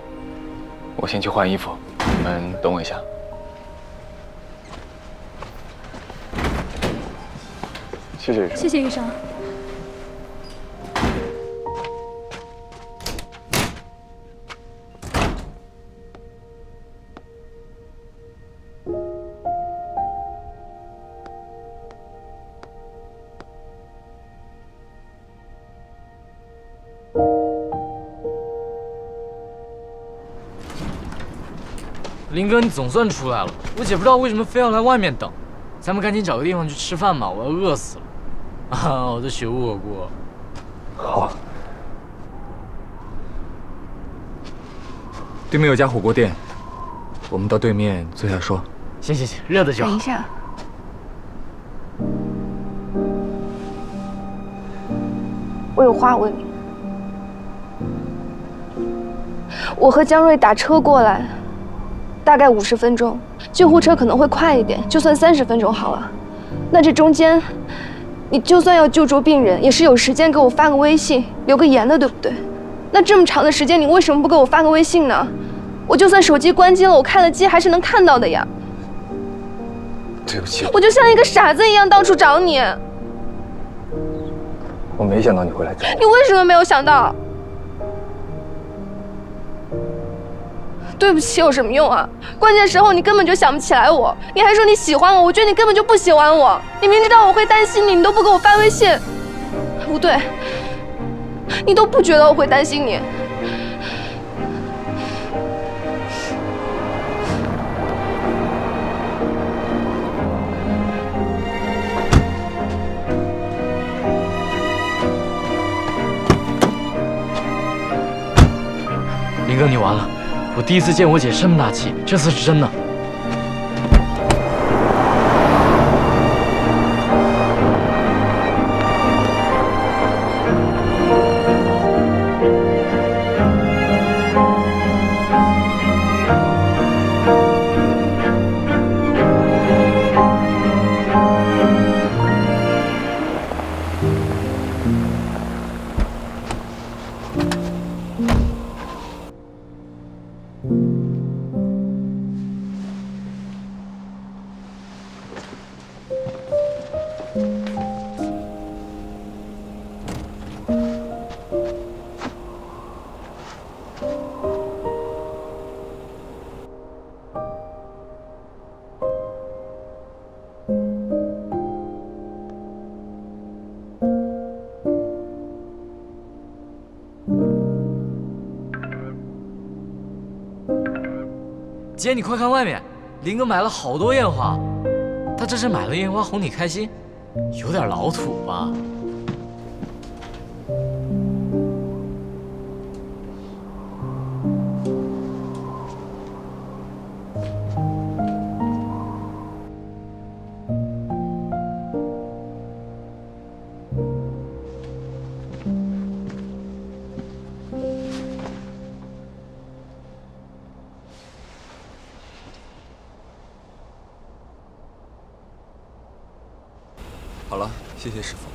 我先去换衣服，你们等我一下。谢谢医生。谢谢医生。林哥，你总算出来了。我姐不知道为什么非要来外面等，咱们赶紧找个地方去吃饭吧，我要饿死了。啊，我的雪屋火锅。好。对面有家火锅店，我们到对面坐下说。行行行，热的就好。等一下，我有话问你。我和江瑞打车过来，大概50分钟，救护车可能会快一点，就算30分钟好了。那这中间，你就算要救助病人，也是有时间给我发个微信，留个言的，对不对？那这么长的时间，你为什么不给我发个微信呢？我就算手机关机了，我开了机还是能看到的呀。对不起，我就像一个傻子一样到处找你。我没想到你会来找我。你为什么没有想到？对不起有什么用啊？关键时候你根本就想不起来我，你还说你喜欢我，我觉得你根本就不喜欢我。你明知道我会担心你，你都不给我发微信。不对，你都不觉得我会担心你。林哥，你完了！我第一次见我姐这么大气，这次是真的。姐，你快看外面，林哥买了好多烟花，他这是买了烟花哄你开心，有点老土吧？好了，谢谢师傅。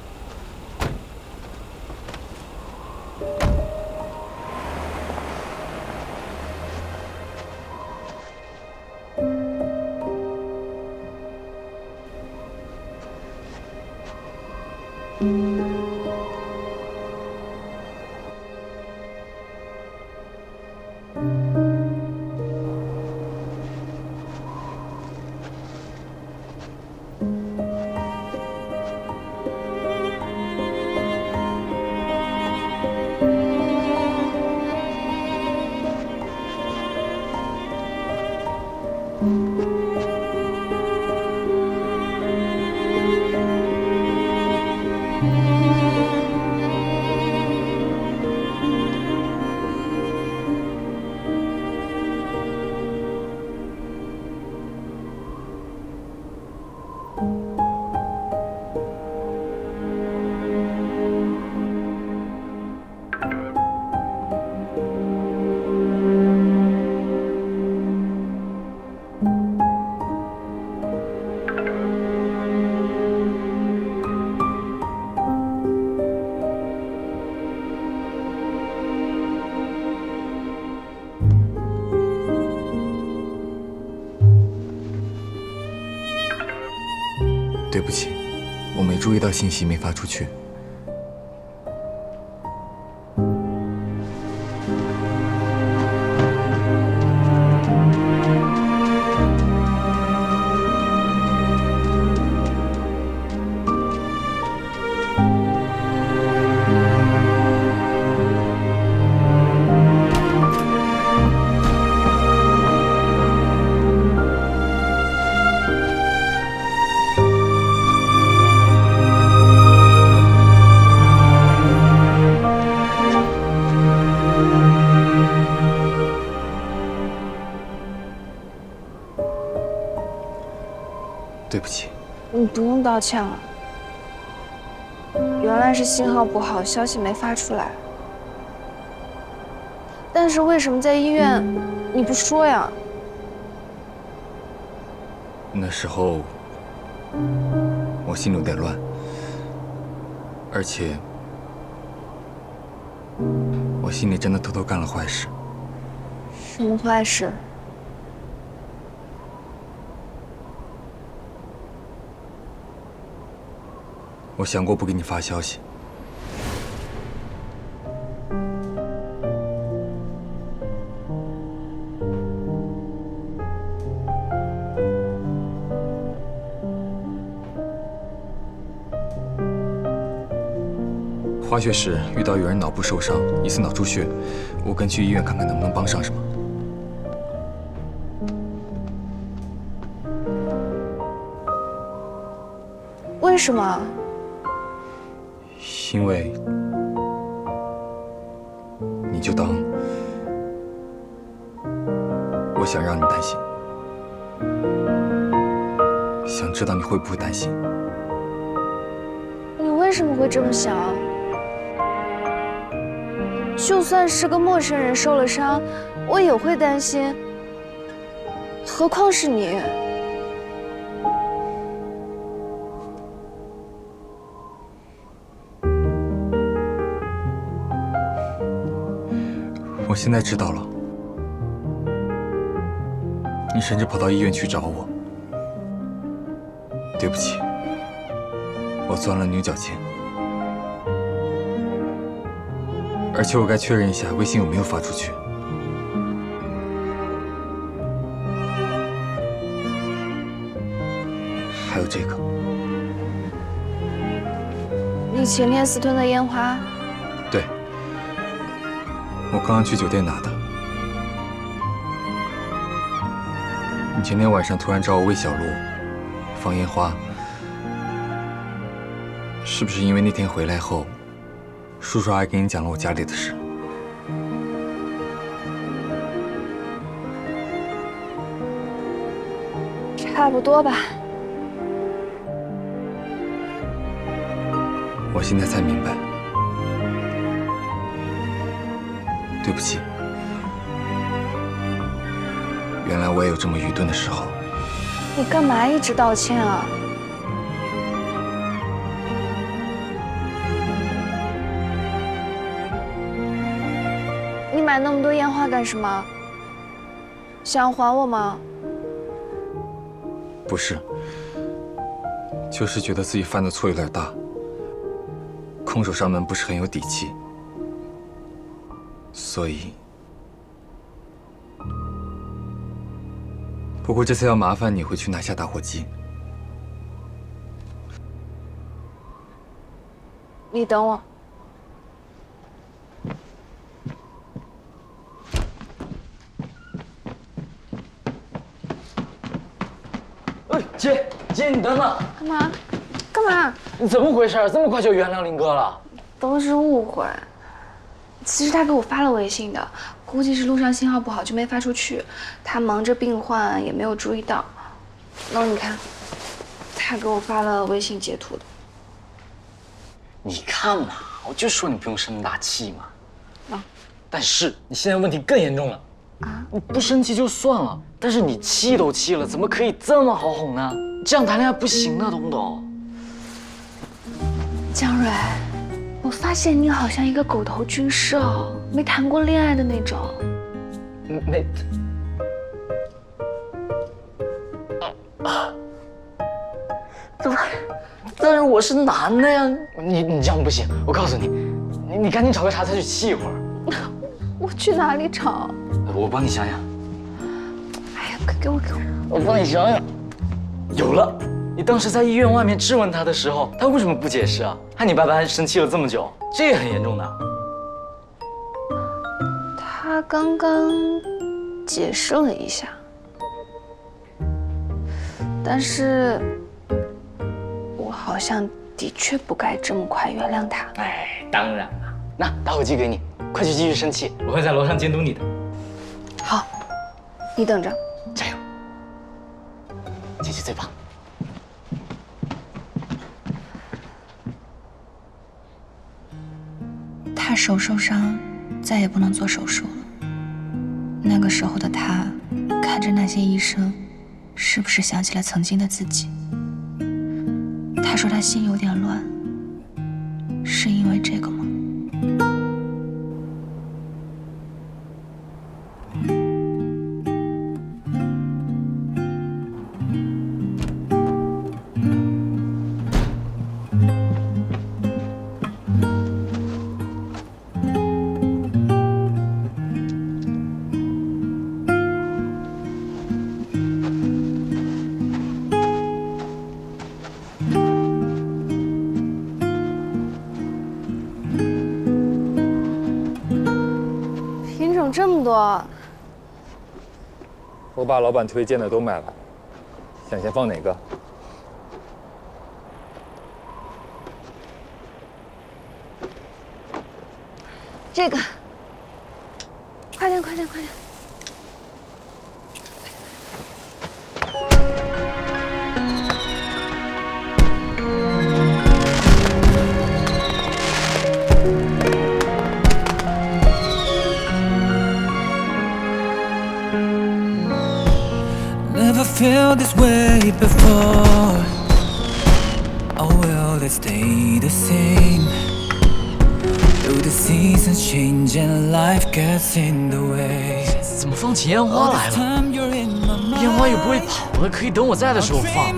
对不起，我没注意到信息没发出去。对不起，你不用道歉了。原来是信号不好，消息没发出来。但是为什么在医院你不说呀？那时候我心里有点乱，而且我心里真的偷偷干了坏事。什么坏事？我想过不给你发消息。滑雪时遇到有人脑部受伤，疑似脑出血，我跟去医院看看能不能帮上什么。为什么？因为你就当我想让你担心，想知道你会不会担心。你为什么会这么想？就算是个陌生人受了伤，我也会担心，何况是你。我现在知道了，你甚至跑到医院去找我。对不起，我钻了牛角尖。而且我该确认一下微信有没有发出去。还有这个，你前天私吞的烟花。对，我刚刚去酒店拿的。你前天晚上突然找我喂小鹿，放烟花，是不是因为那天回来后？叔叔还给你讲了我家里的事。差不多吧。我现在才明白，对不起，原来我也有这么愚钝的时候。你干嘛一直道歉啊？你买那么多烟花干什么？想还我吗？不是，就是觉得自己犯的错有点大，空手上门不是很有底气，所以。不过这次要麻烦你回去拿下打火机。你等我。姐，你等等！干嘛？干嘛？你怎么回事？这么快就原谅林哥了？都是误会。其实他给我发了微信的，估计是路上信号不好就没发出去。他忙着病患也没有注意到。喏，你看，他给我发了微信截图的。你看嘛，我就说你不用生那么大气嘛。啊！但是你现在问题更严重了。啊！你不生气就算了，但是你气都气了，怎么可以这么好哄呢？这样谈恋爱不行的，懂不懂？江蕊，我发现你好像一个狗头军师哦，没谈过恋爱的那种。没。但是我是男的呀，你这样不行，我告诉你，你赶紧找个茶菜去沏一会儿。我去哪里找？我帮你想想。哎呀，给我！我帮你想想。有了，你当时在医院外面质问他的时候，他为什么不解释啊？害你爸爸还生气了这么久，这也很严重的。他刚刚解释了一下，但是我好像的确不该这么快原谅他。哎，当然了。那打火机给你，快去继续生气，我会在楼上监督你的。好，你等着，加油，姐姐最棒。他手受伤，再也不能做手术了。那个时候的他，看着那些医生，是不是想起了曾经的自己？他说他心有点乱，是因为这个吗？这么多，我把老板推荐的都买了，想先放哪个？这个，快点，快点，快点！ Never felt this way before. Oh well, let's stay the same. Though the seasons change and life gets in the way. 怎么放起烟花来了？烟花又不会跑了，可以等我在的时候放。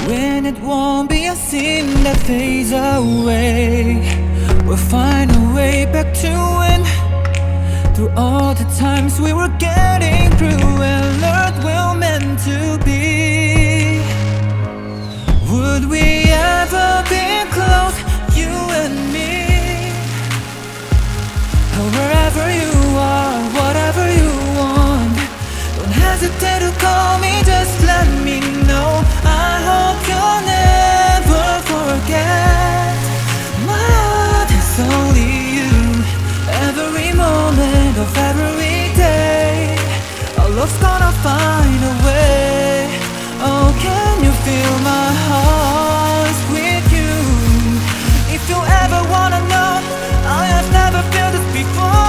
When it won't be a sin that fades away, we'll find a way back to when. Through all the times we were getting through and learned we're meant to be. Would we ever be close, you and me? Wherever you are, whatever you want, don't hesitate to call me, just let me know. I hope you'll never forget. My heart is only you. Every moment of every day, our love's gonna find a way. Oh, can you feel my heart with you? If you ever wanna know, I have never felt this before.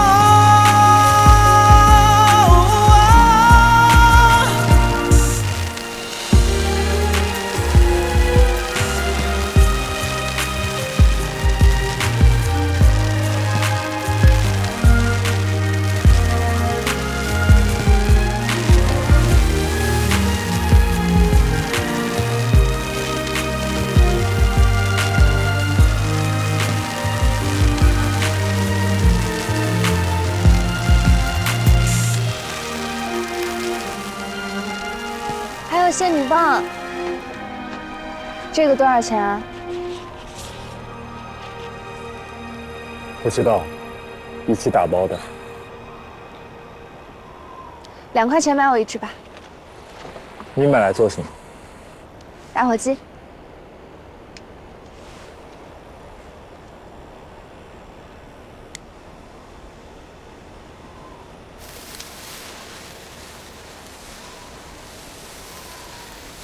仙女棒，这个多少钱啊？不知道，一起打包的。2块钱买我一支吧。你买来做什么？打火机。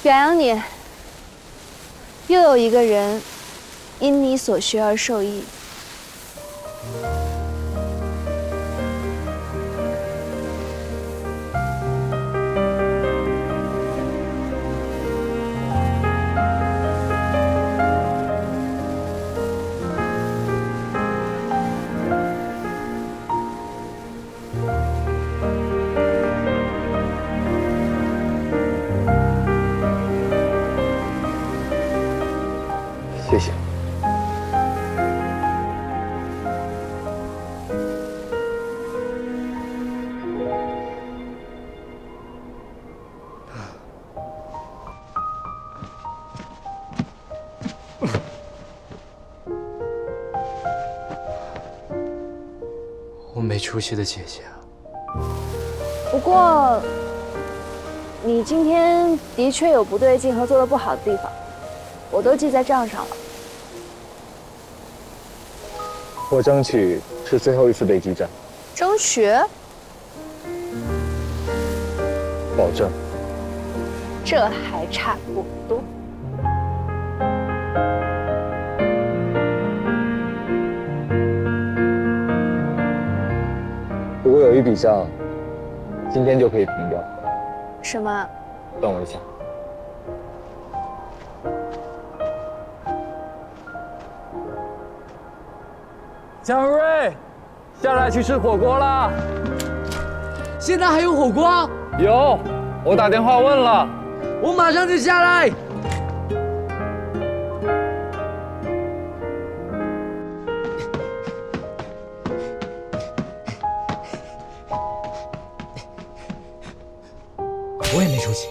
表扬你，又有一个人因你所学而受益。谢谢。我没出息的姐姐。不过，你今天的确有不对劲和做得不好的地方，我都记在账上了。我争取是最后一次被激战。争取？保证。这还差不多。有一笔账，今天就可以平掉。什么？等我一下。江瑞，下来去吃火锅啦！现在还有火锅？有，我打电话问了。我马上就下来。我也没出息。